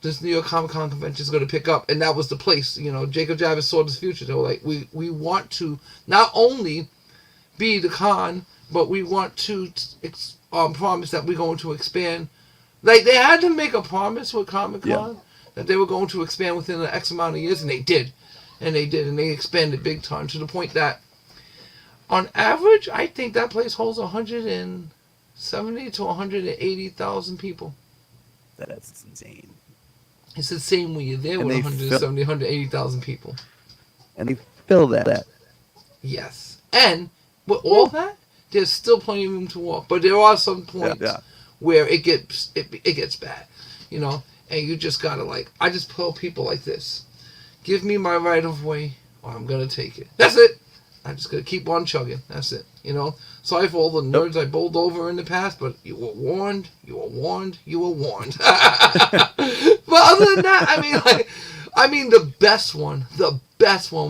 B: this New York Comic-Con convention is going to pick up, and that was the place. You know, Jacob Javits saw this future. They were like, we want to not only be the con, but we want to promise that we're going to expand. Like, they had to make a promise with Comic-Con that they were going to expand within an X amount of years, and they did. And they expanded big time to the point that, on average, I think that place holds 170 to 180,000 people.
C: That's insane.
B: It's the same when you're there
C: And
B: with
C: they
B: 170, 180,000 people.
C: And they fill that.
B: Yes. And with all that, there's still plenty of room to walk. But there are some points where it gets bad, you know? And you just gotta, like, I just tell people like this. Give me my right of way, or I'm gonna take it. That's it. I'm just gonna keep on chugging. That's it. You know? Sorry for all the nerds I bowled over in the past, but you were warned. You were warned. You were warned. But other than that, I mean, the best one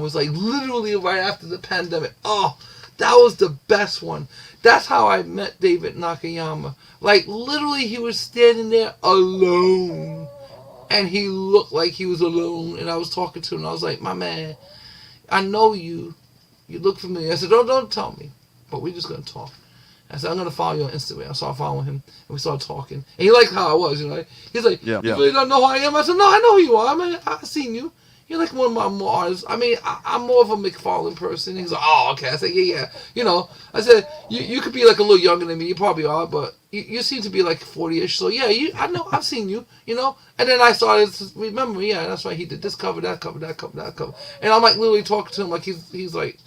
B: was like literally right after the pandemic. Oh, that was the best one. That's how I met David Nakayama. Like, literally, he was standing there alone. And he looked like he was alone. And I was talking to him. And I was like, my man, I know you. You look familiar. I said, don't tell me. But we're just going to talk. I said, I'm going to follow you on Instagram. I started following him. And we started talking. And he liked how I was, you know. He's like, you really don't know who I am? I said, no, I know who you are. I mean, I've seen you. You're like one of my more artists. I mean, I'm more of a McFarlane person. He's like, oh, okay. I said, yeah. You know, I said, you could be like a little younger than me. You probably are, but you seem to be like 40-ish. So, yeah, I know. I've seen you, you know. And then I started to remember, that's why he did this cover, that cover, that cover, that cover. And I'm like literally talking to him like he's like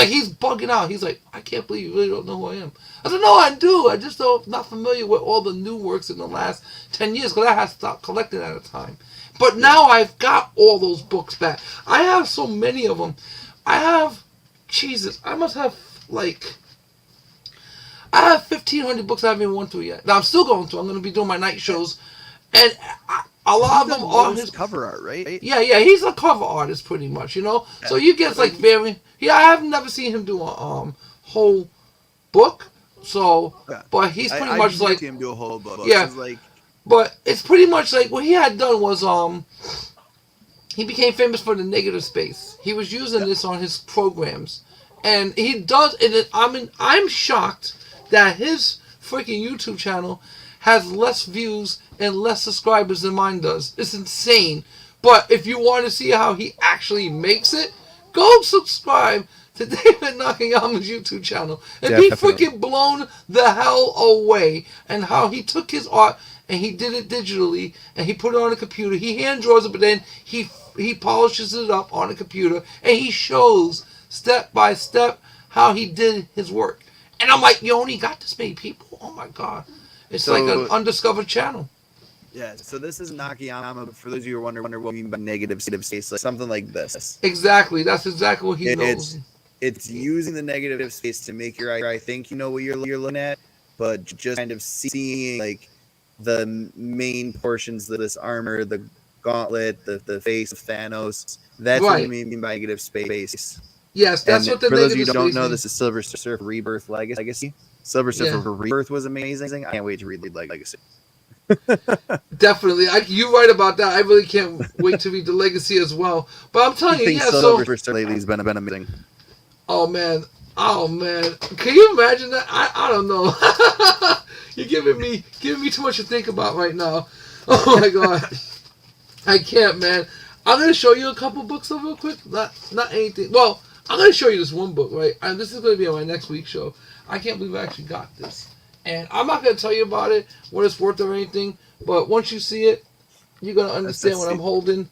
B: he's bugging out. He's like, I can't believe you really don't know who I am. I said, no, I do. I just not familiar with all the new works in the last 10 years because I had stopped collecting at a time. But now I've got all those books back. I have so many of them. I have, Jesus, I must have I have 1,500 books I haven't even went through yet. Now I'm still going through. I'm going to be doing my night shows. And a lot of
C: He's
B: them
C: done
B: are
C: most
B: his
C: cover art, right?
B: Yeah, he's a cover artist pretty much, you know.
C: Yeah.
B: So you get like very. Yeah, I have never seen him do a whole book. So,
C: Yeah.
B: but he's pretty
C: I
B: much like
C: see him do a whole book.
B: Yeah.
C: It's like,
B: but it's pretty much like what he had done was he became famous for the negative space. He was using this on his programs, and he does. And I'm shocked that his freaking YouTube channel has less views and less subscribers than mine does. It's insane. But if you want to see how he actually makes it, go subscribe to David Nakayama's YouTube channel and be freaking blown the hell away. And how he took his art and he did it digitally and he put it on a computer. He hand draws it, but then he polishes it up on a computer and he shows step by step how he did his work. And I'm like, you only got this many people? Oh my god. It's like an undiscovered channel.
C: yeah. So this is Nakayama. But for those of you who wonder what we mean by negative space, like something like this.
B: Exactly. That's exactly what he knows.
C: It's using the negative space to make your eye think you know what you're looking at, but just kind of seeing like the main portions of this armor, the gauntlet, the face of Thanos. That's what we mean by negative space.
B: Yes, that's what the
C: for
B: negative
C: those of you who don't know,
B: means.
C: this is Silver Surfer Rebirth Legacy. Silver Surfer Rebirth was amazing. I can't wait to read Legacy.
B: Definitely, you're right about that. I really can't wait to read the Legacy as well. But I'm telling you,
C: Silver Surfer lately has been amazing.
B: Oh man, can you imagine that? I don't know. You're giving me too much to think about right now. Oh my god, I can't, man. I'm gonna show you a couple books real quick. Not anything. Well, I'm gonna show you this one book, right? And this is gonna be on my next week's show. I can't believe I actually got this, and I'm not gonna tell you about it, what it's worth or anything. But once you see it, you're gonna understand what I'm holding.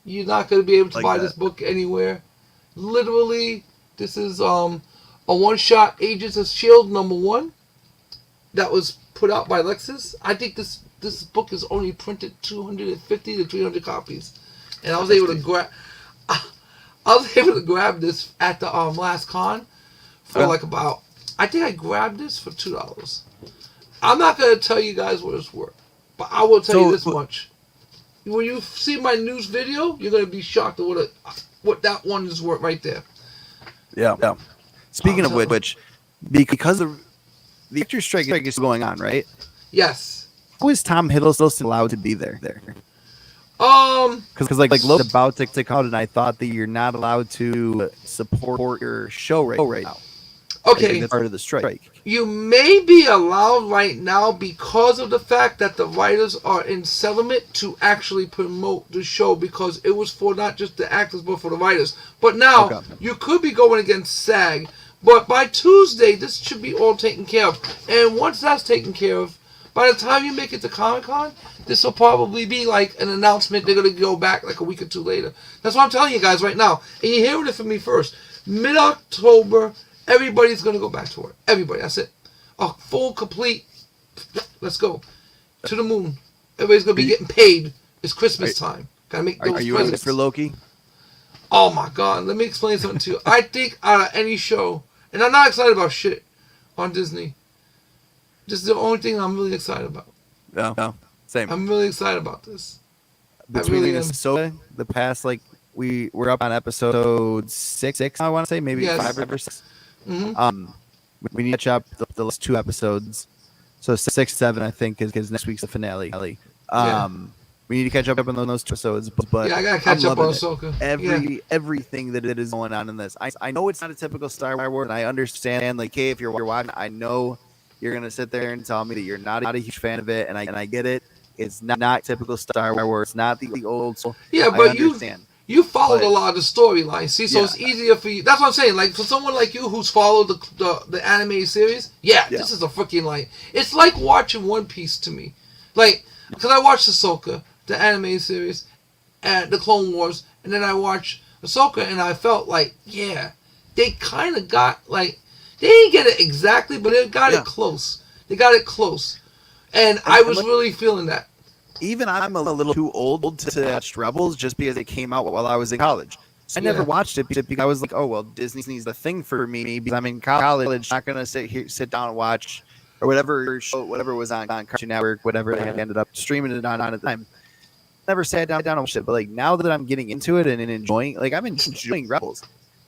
B: You're not gonna be able to buy this book anywhere. Literally, this is a one-shot Agents of S.H.I.E.L.D. #1 that was put out by Lexus. I think this book is only printed 250 to 300 copies, and I was able to grab this at the last con for like about. I think I grabbed this for $2. I'm not gonna tell you guys what it's worth, but I will tell you this much: when you see my news video, you're gonna be shocked at what that one is worth right there.
C: Yeah. Speaking of which, because the actor strike is going on, right?
B: Yes.
C: How is Tom Hiddleston allowed to be there? Because like Loki's about to come out, and I thought that you're not allowed to support your show right now.
B: Okay.
C: That's part of the strike.
B: You may be allowed right now because of the fact that the writers are in settlement to actually promote the show, because it was for not just the actors but for the writers. But now you could be going against SAG, but by Tuesday this should be all taken care of. And once that's taken care of, by the time you make it to Comic-Con, this will probably be like an announcement. They're going to go back like a week or two later. That's what I'm telling you guys right now. And you're hearing it from me first. Mid-October, everybody's going to go back to work. Everybody. That's it. A full, complete, let's go. To the moon. Everybody's going to be getting paid. It's Christmas time. Got to make those presents. Are you excited
C: for Loki?
B: Oh my God. Let me explain something to you. I think out of any show, and I'm not excited about shit on Disney. This is the only thing I'm really excited about.
C: No. Same.
B: I'm really excited about this.
C: Between Ahsoka, the past, like, we're up on episode 6, I want to say, maybe 5 or 6.
B: Mm-hmm.
C: We need to catch up the last 2 episodes. So 6, 7, I think, is next week's the finale. We need to catch up on those 2 episodes. But
B: I gotta catch up on Ahsoka.
C: Everything that it is going on in this. I know it's not a typical Star Wars, and I understand, like, hey, if you're watching, I know you're gonna sit there and tell me that you're not a huge fan of it, and I get it. It's not typical Star Wars. It's not the old school.
B: Yeah, but you followed a lot of the storylines. See, so it's easier for you. That's what I'm saying. Like, for someone like you who's followed the anime series, this is a freaking, like, it's like watching One Piece to me. Like, because I watched Ahsoka, the anime series, and the Clone Wars, and then I watched Ahsoka, and I felt like, they kind of got, like, they didn't get it exactly, but they got it close. They got it close. And I was really feeling that.
C: Even I'm a little too old to watch Rebels just because it came out while I was in college. So I never watched it because I was like, oh, well, Disney's the thing for me because I'm in college. I'm not going to sit down and watch or whatever show, whatever was on Cartoon Network, whatever they had ended up streaming it on at the time. Never sat down and watched it, but like now that I'm getting into it and enjoying, like I'm enjoying Rebels.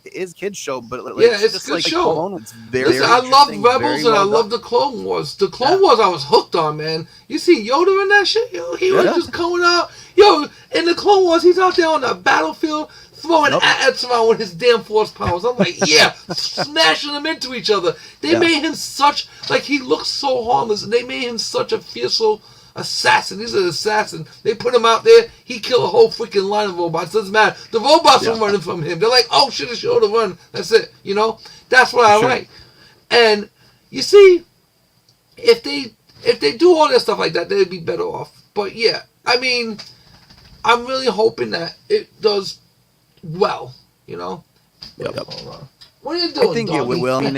C: It is a kids show, but like,
B: yeah, it's
C: just
B: a good
C: like
B: show.
C: Clone, it's very,
B: Listen,
C: very
B: I love
C: interesting,
B: Rebels
C: very
B: and
C: well
B: I
C: done.
B: love the Clone Wars. The Clone Wars I was hooked on, man. You see Yoda in that shit? Yo, he was just coming out. Yo, in the Clone Wars, he's out there on the battlefield throwing ats around with his damn force powers. I'm like, yeah, smashing them into each other. They made him such, like, he looks so harmless, and they made him such a fierce assassin. He's an assassin. They put him out there. He killed a whole freaking line of robots. Doesn't matter. The robots were running from him. They're like, oh shit, it's Yoda, run. That's it. You know, that's what I like. And you see, if they do all that stuff like that, they'd be better off. But yeah, I mean, I'm really hoping that it does well. You know.
C: Yep.
B: What are you doing?
C: I think it will. I mean,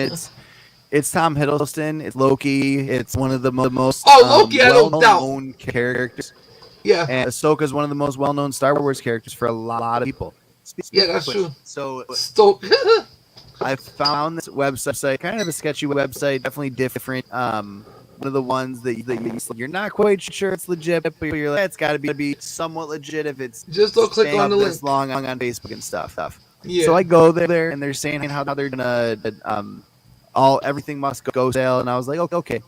C: it's Tom Hiddleston. It's Loki. It's one of the most
B: Loki,
C: well-known characters.
B: Yeah.
C: And Ahsoka is one of the most well-known Star Wars characters for a lot of people.
B: Yeah, that's true.
C: So
B: I
C: found this website, kind of a sketchy website, definitely different. One of the ones that you're not quite sure it's legit, but you're like, it's got to be somewhat legit if it's
B: just don't click on the link.
C: This long on Facebook and stuff.
B: Yeah.
C: So I go there and they're saying how they're gonna everything must go sale, and I was like, okay,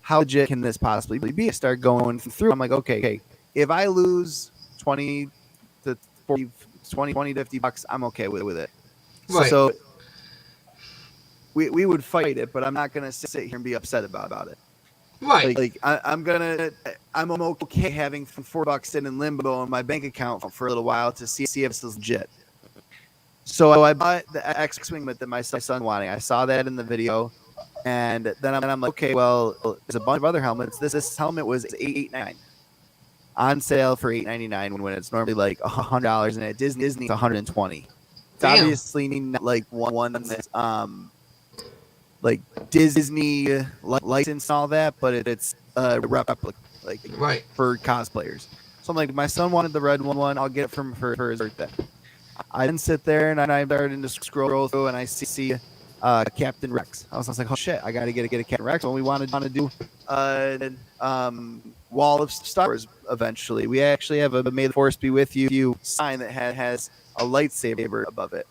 C: how legit can this possibly be? I start going through. I'm like, okay, if I lose 20 to 40, 20 to $50, I'm okay with it.
B: Right.
C: So we would fight it, but I'm not gonna sit here and be upset about it.
B: Right.
C: I'm okay having $4 sitting in limbo in my bank account for a little while to see if it's legit. So I bought the X-Wing that my son wanted. I saw that in the video, and then I'm like, okay, well, there's a bunch of other helmets. This helmet was $899 on sale for $899 when it's normally like $100, and at Disney it's $120. It's obviously not like one that's like Disney license and all that, but it's a replica, like for cosplayers. So I'm like, my son wanted the red one. I'll get it for his birthday. I didn't sit there, and I started to scroll through, and I see Captain Rex. I was like, oh shit, I gotta get a Captain Rex. When we want to do Wall of Star Wars eventually, we actually have a May the Force be with you sign that has a lightsaber above it.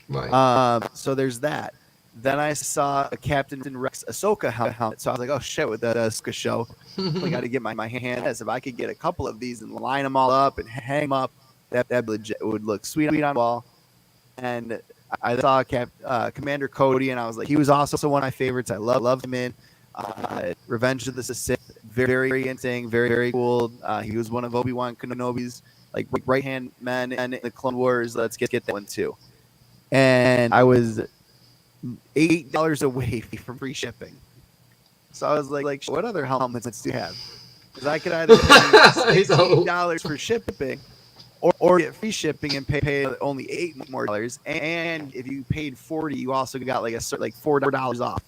B: Right.
C: So there's that. Then I saw a Captain Rex Ahsoka helmet, so I was like, oh shit, with that Ahsoka show, I got to get my hand. If I could get a couple of these and line them all up and hang them up, that legit would look sweet on the wall. And I saw Commander Cody, and I was like, he was also one of my favorites. I loved him in Revenge of the Sith. Very interesting, very cool. He was one of Obi-Wan Kenobi's like right hand men in the Clone Wars. Let's get that one too. And I was $8 away from free shipping. So I was like, what other helmets do you have? Because I could either pay $8 for shipping, or get free shipping and pay only $8 more. And if you paid $40, you also got like $4 off.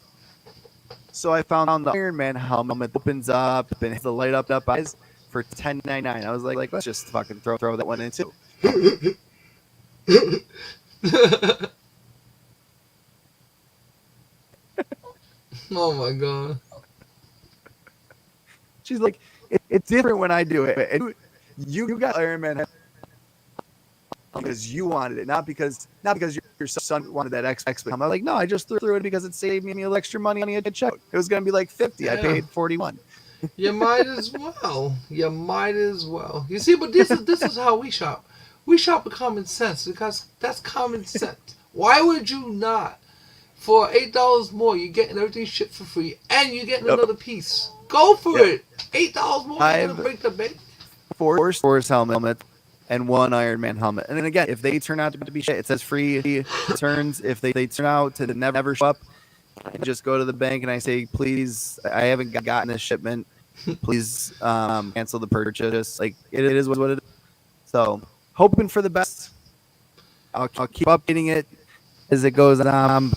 C: So I found the Iron Man helmet that opens up and has the light up eyes for $10.99. I was like, let's just fucking throw that one in too.
B: Oh my god.
C: She's like, it's different when I do it. And you got Iron Man because you wanted it, not because your son wanted that X-Wing. I'm like, no, I just threw it because it saved me a little extra money on the checkout. It was gonna be like $50. I paid $41.
B: You might as well. You see, but this is how we shop. We shop with common sense because that's common sense. Why would you not? For $8 more, you're getting everything shipped for free, and you're getting another piece. Go for it. $8 more, you're gonna break the bank.
C: 4 Star Wars helmet and 1 Iron Man helmet. And then again, if they turn out to be shit, it says free returns. If they turn out to never show up, I just go to the bank and I say, please, I haven't gotten this shipment. Please cancel the purchase. Like it is what it is. So hoping for the best. I'll keep updating it as it goes on.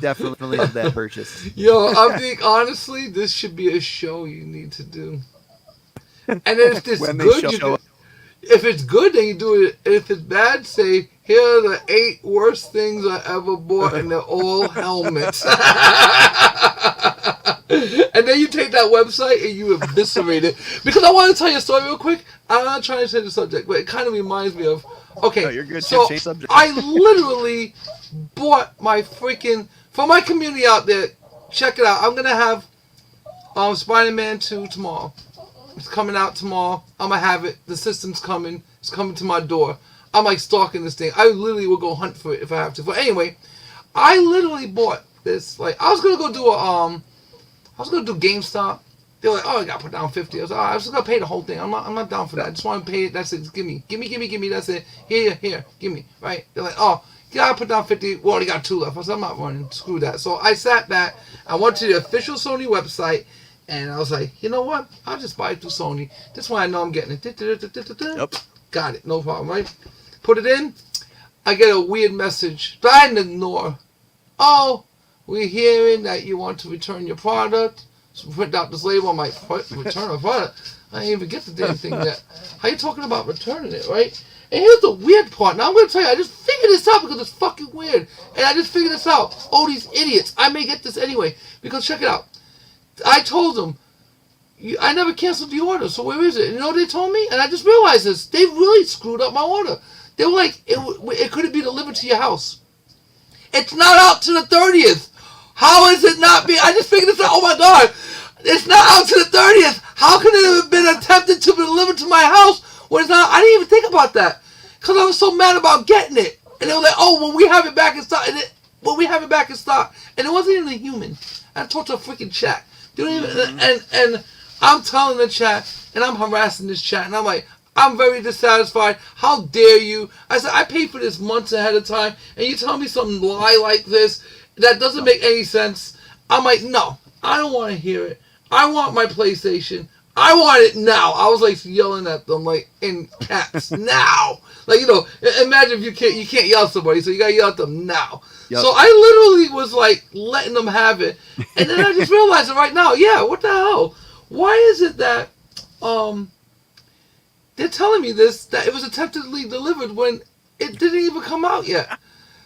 C: Definitely love that purchase.
B: Yo, I think honestly, this should be a show you need to do. And if it's good, if it's good, then you do it. If it's bad, say, here are the 8 worst things I ever bought, and they're all helmets. And then you take that website and you eviscerate it. Because I want to tell you a story real quick. I'm not trying to change the subject, but it kind of reminds me of. Okay,
C: No, you're good.
B: so
C: Change subject.
B: I literally bought my freaking for my community out there. Check it out. I'm gonna have Spider-Man 2 tomorrow. It's coming out tomorrow. I'm gonna have it. The system's coming. It's coming to my door. I'm like stalking this thing. I literally will go hunt for it if I have to. But anyway, I literally bought this. Like I was gonna go do GameStop. They're like, oh, I gotta put down 50. I was like, I was just gonna pay the whole thing. I'm not down for that. I just want to pay it. That's it. Just give me. That's it. Here. Give me. Right? They're like, oh, you gotta put down 50. We already got 2 left. I said, I'm not running. Screw that. So I sat back. I went to the official Sony website, and I was like, you know what? I'll just buy it through Sony. This one I know I'm getting it.
C: Yep.
B: Got it. No problem. Right? Put it in. I get a weird message that I didn't ignore. Oh, we're hearing that you want to return your product. So print out this label. I'm like, what? Return a product? I didn't even get the damn thing yet. How you talking about returning it, right? And here's the weird part. Now I'm going to tell you, I just figured this out because it's fucking weird. And I just figured this out. Oh, these idiots. I may get this anyway. Because check it out. I told them, I never canceled the order, so where is it? And you know what they told me? And I just realized this. They really screwed up my order. They were like, it couldn't be delivered to your house. It's not out to the 30th. How is it not being? I just figured this out. Oh my God. It's not out to the 30th. How could it have been attempted to be delivered to my house when it's not? I didn't even think about that. Because I was so mad about getting it. And they were like, oh, when we have it back in stock. And it wasn't even a human. I talked to a freaking chat. They don't even, and I'm telling the chat, and I'm harassing this chat. And I'm like, I'm very dissatisfied. How dare you? I said, I paid for this months ahead of time. And you tell me some lie like this. That doesn't make any sense. I'm like, no, I don't want to hear it. I want my PlayStation. I want it now. I was like yelling at them like in caps now. Like, you know, imagine if you can't yell at somebody, so you gotta yell at them now. Yep. So I literally was like letting them have it, and then I just realized it right now. Yeah, what the hell? Why is it that they're telling me this that it was attemptedly delivered when it didn't even come out yet?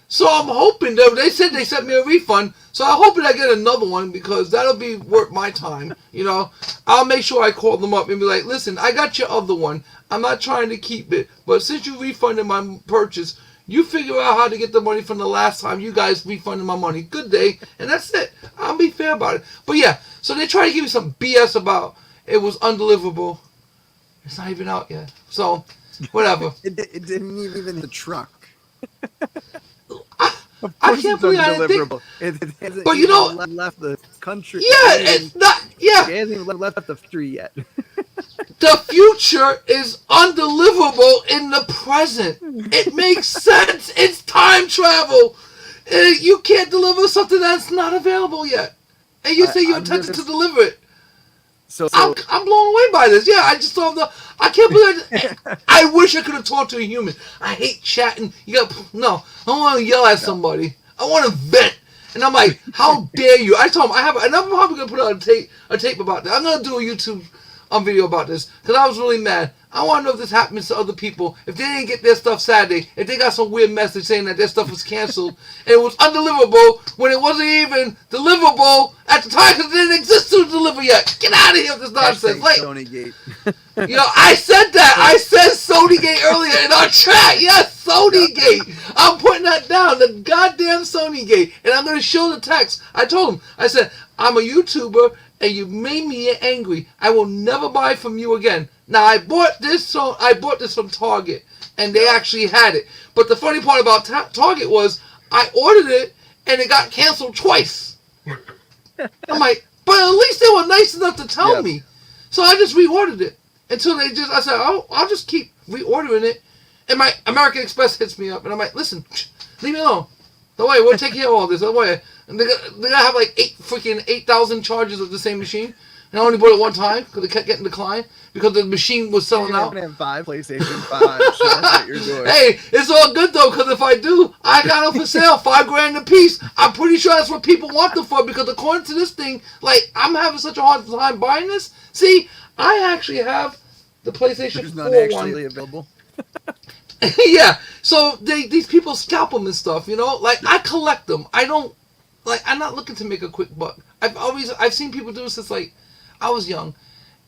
B: So I'm hoping they said they sent me a refund. So I'm hoping I get another one because that'll be worth my time. You know, I'll make sure I call them up and be like, listen, I got your other one. I'm not trying to keep it, but since you refunded my purchase, you figure out how to get the money from the last time you guys refunded my money. Good day, and that's it. I'll be fair about it. But yeah, so they try to give me some BS about it was undeliverable. It's not even out yet. So whatever.
C: It didn't even the truck.
B: I can't believe I didn't think. But you know,
C: left the country.
B: Yeah, it's not. Yeah,
C: it hasn't even left the factory yet.
B: The future is undeliverable in the present. It makes sense. It's time travel. You can't deliver something that's not available yet, and you say you intended to deliver it. So I'm blown away by this. Yeah, I just saw I can't believe I wish I could have talked to a human. I hate chatting. I don't want to yell at somebody. I want to vent. And I'm like, how dare you? I told him and I'm probably gonna put out a tape about that. I'm gonna do a YouTube video about this because I was really mad. I want to know if this happens to other people. If they didn't get their stuff Saturday, if they got some weird message saying that their stuff was canceled and it was undeliverable when it wasn't even deliverable at the time because it didn't exist to deliver yet. Get out of here with this nonsense. Like,
C: Sonygate.
B: You know, I said that. I said Sonygate earlier in our chat. Yes, Sonygate. I'm putting that down. The goddamn Sonygate. And I'm going to show the text. I told him. I said, I'm a YouTuber and you made me angry. I will never buy from you again. Now I bought this from Target, and they actually had it. But the funny part about Target was I ordered it, and it got canceled twice. I'm like, but at least they were nice enough to tell me. So I just reordered it until I said, oh, I'll just keep reordering it. And my American Express hits me up, and I'm like, listen, leave me alone. Don't worry, we'll take care of all this. Don't worry. And they gotta have like 8,000 charges of the same machine. And I only bought it one time because it kept getting declined because the machine was selling out.
C: PlayStation 5. So that's what you're doing.
B: Hey, it's all good though because if I do, I got them for sale, $5,000 a piece. I'm pretty sure that's what people want them for because according to this thing, like I'm having such a hard time buying this. See, I actually have the PlayStation 4
C: not actually available.
B: Yeah, so these people scalp them and stuff, you know. Like I collect them. I don't like, I'm not looking to make a quick buck. I've seen people do it since, like, I was young,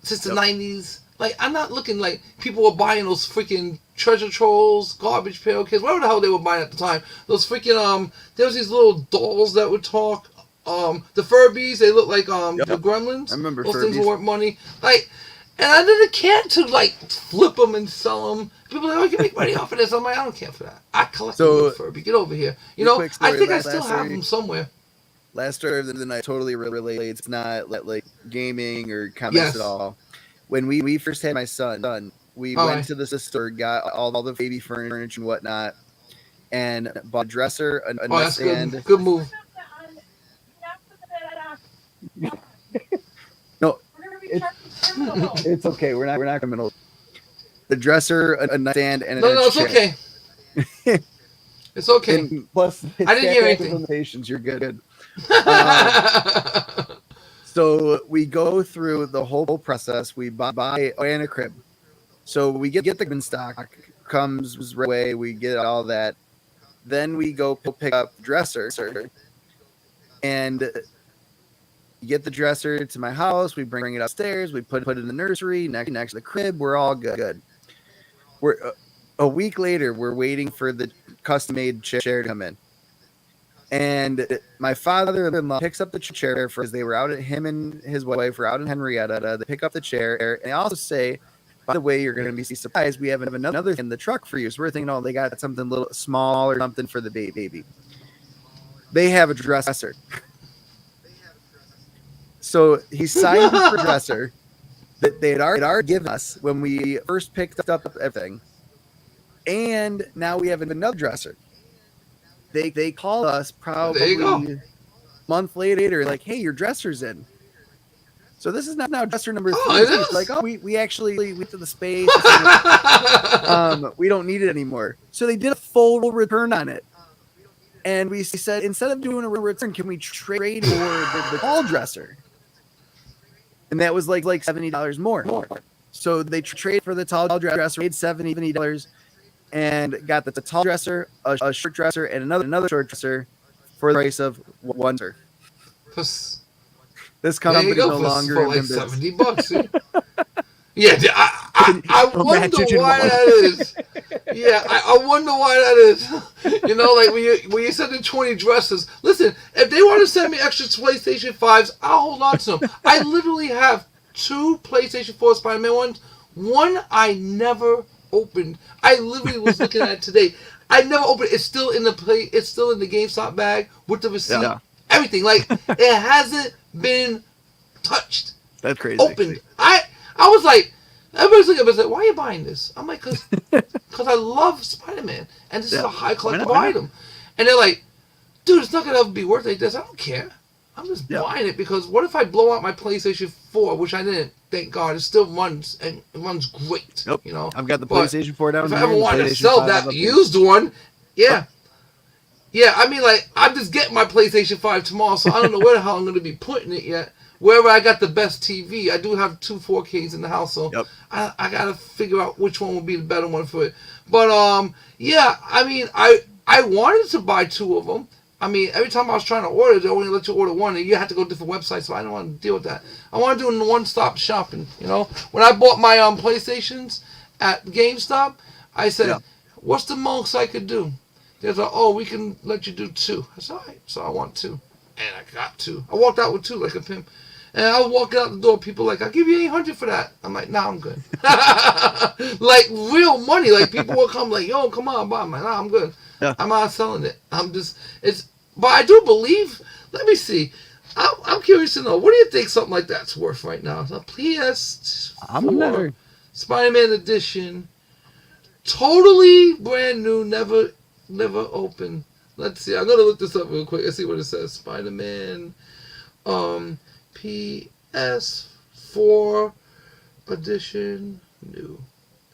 B: since the 90s. Like, I'm not looking like people were buying those freaking treasure trolls, garbage pail kids, whatever the hell they were buying at the time. Those freaking, there was these little dolls that would talk. The Furbies, they look like, the Gremlins.
C: I remember
B: those
C: Furbies.
B: things were worth money. Like, and I didn't care to, like, flip them and sell them. People are like, oh, you can make money off of this. I'm like, I don't care for that. I collect them with Furby. Get over here. You know, I think I still have them somewhere.
C: Last story of the night totally relates. It's not like gaming or comics at all. When we first had my son, we went to the store, got all the baby furniture and whatnot, and bought a dresser, a nightstand.
B: Good move.
C: No, it's okay. We're not criminals. The dresser, a nightstand, and
B: no,
C: a
B: it's
C: chair.
B: okay. It's okay.
C: And plus,
B: I didn't hear anything.
C: Limitations. You're good. So we go through the whole process. We buy and a crib. So we get the crib in stock. Comes right away. We get all that. Then we go pick up the dresser. And get the dresser to my house. We bring it upstairs. We put it in the nursery next to the crib. We're all good. We're a week later. We're waiting for the custom-made chair to come in. And my father-in-law picks up the chair because they were out at him and his wife were out in Henrietta. They pick up the chair and they also say, by the way, you're going to be surprised. We have another in the truck for you. So we're thinking, oh, they got something a little small or something for the baby. They have a dresser. So he signed for a dresser that they had already given us when we first picked up everything. And now we have another dresser. They call us probably a month later, like, hey, your dresser's in. So this is now dresser number 3. It's like, oh, we actually went to the space. We don't need it anymore. So they did a full return on it. And we said, instead of doing a return, can we trade for the tall dresser? And that was like $70 more. So they traded for the tall dresser, paid $70, and got the tall dresser, a short dresser, and another short dresser for the price of one dresser. This company is no longer
B: for like
C: in business.
B: $70. Yeah, I wonder why that is. Yeah, I wonder why that is. You know, like when you said the 20 dresses. Listen, if they want to send me extra PlayStation 5s, I'll hold on to them. I literally have 2 PlayStation 4 Spider-Man ones. One I never opened. I literally was looking at it today. I never opened it. It's still in the It's still in the GameStop bag with the receipt. Yeah. Everything. Like, it hasn't been touched.
C: That's crazy.
B: Opened. I was like, everybody's looking at me and said, why are you buying this? I'm like, because I love Spider-Man, and this is a high collectible item. And they're like, dude, it's not going to ever be worth like this. I don't care. I'm just buying it because what if I blow out my PlayStation 4, which I didn't, thank God, it still runs, and it runs great.
C: Nope.
B: You know?
C: I've got the PlayStation 4 down
B: here.
C: If
B: I ever wanted to sell that used one, yeah. Yeah, I mean, like, I'm just getting my PlayStation 5 tomorrow, so I don't know where the hell I'm going to be putting it yet. Wherever I got the best TV, I do have 2 4Ks in the house, so I got to figure out which one would be the better one for it. But, yeah, I mean, I wanted to buy 2 of them. I mean, every time I was trying to order, they only let you order one, and you had to go to different websites, so I didn't want to deal with that. I want to do one-stop shopping, you know? When I bought my PlayStations at GameStop, I said, what's the most I could do? They're like, oh, we can let you do 2. I said, all right, so I want 2. And I got 2. I walked out with 2 like a pimp. And I was walking out the door, people like, I'll give you $800 for that. I'm like, nah, I'm good. Like, real money. Like, people will come like, yo, come on, buy. I'm like, nah, I'm good. Yeah. I'm not selling it. But I do believe, let me see. I'm curious to know, what do you think something like that's worth right now? A PS4 Spider-Man edition, totally brand new, never opened. Let's see. I'm going to look this up real quick. Let's see what it says. Spider-Man, PS4 edition, new.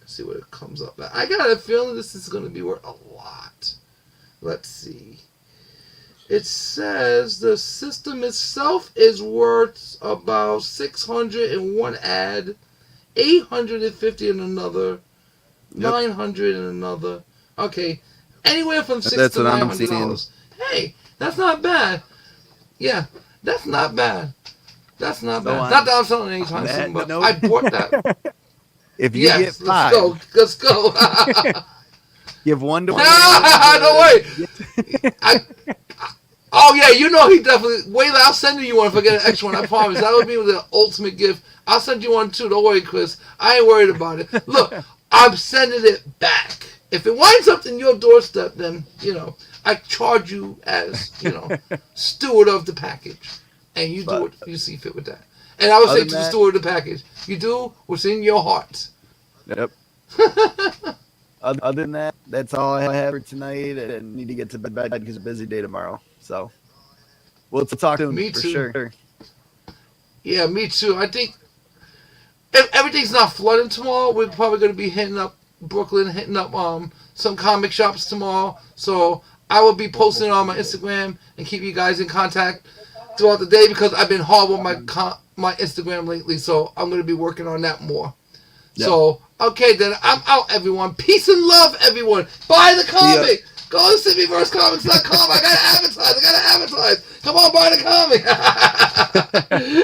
B: Let's see what it comes up at. I got a feeling this is going to be worth a lot. Let's see. It says the system itself is worth about 600 in one ad, 850 in another, 900 in another. Okay, anywhere from $600 to $900. Hey, that's not bad. Yeah, that's not bad. That's not
C: So
B: bad. Not that I'm selling anytime soon, but I bought that.
C: If you get 5,
B: let's go.
C: give 1 to.
B: No way. Oh yeah, you know he definitely. Wait, I'll send you one if I get an extra one. I promise. That would be the ultimate gift. I'll send you one too. Don't worry, Chris. I ain't worried about it. Look, I'm sending it back. If it winds up in your doorstep, then I charge you as steward of the package, and you do what you see fit with that. And I would say to the steward of the package, you do what's in your heart.
C: Yep. Other than that, that's all I have for tonight. I need to get to bed because it's a busy day tomorrow. So we'll talk soon.
B: Me
C: for
B: too.
C: Sure.
B: Yeah, me too. I think if everything's not flooding tomorrow, we're probably going to be hitting up Brooklyn, hitting up some comic shops tomorrow. So I will be posting it on my Instagram and keep you guys in contact throughout the day because I've been horrible with my Instagram lately. So I'm going to be working on that more. Yep. So, okay, then I'm out, everyone. Peace and love, everyone. Buy the comic. Go to symbiversecomics.com. I gotta advertise. Come on, buy the comic.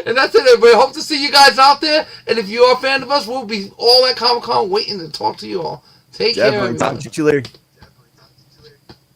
B: And that's it, everybody. Hope to see you guys out there. And if you are a fan of us, we'll be all at Comic-Con waiting to talk to you all. Take care, everyone.
C: Talk to you later.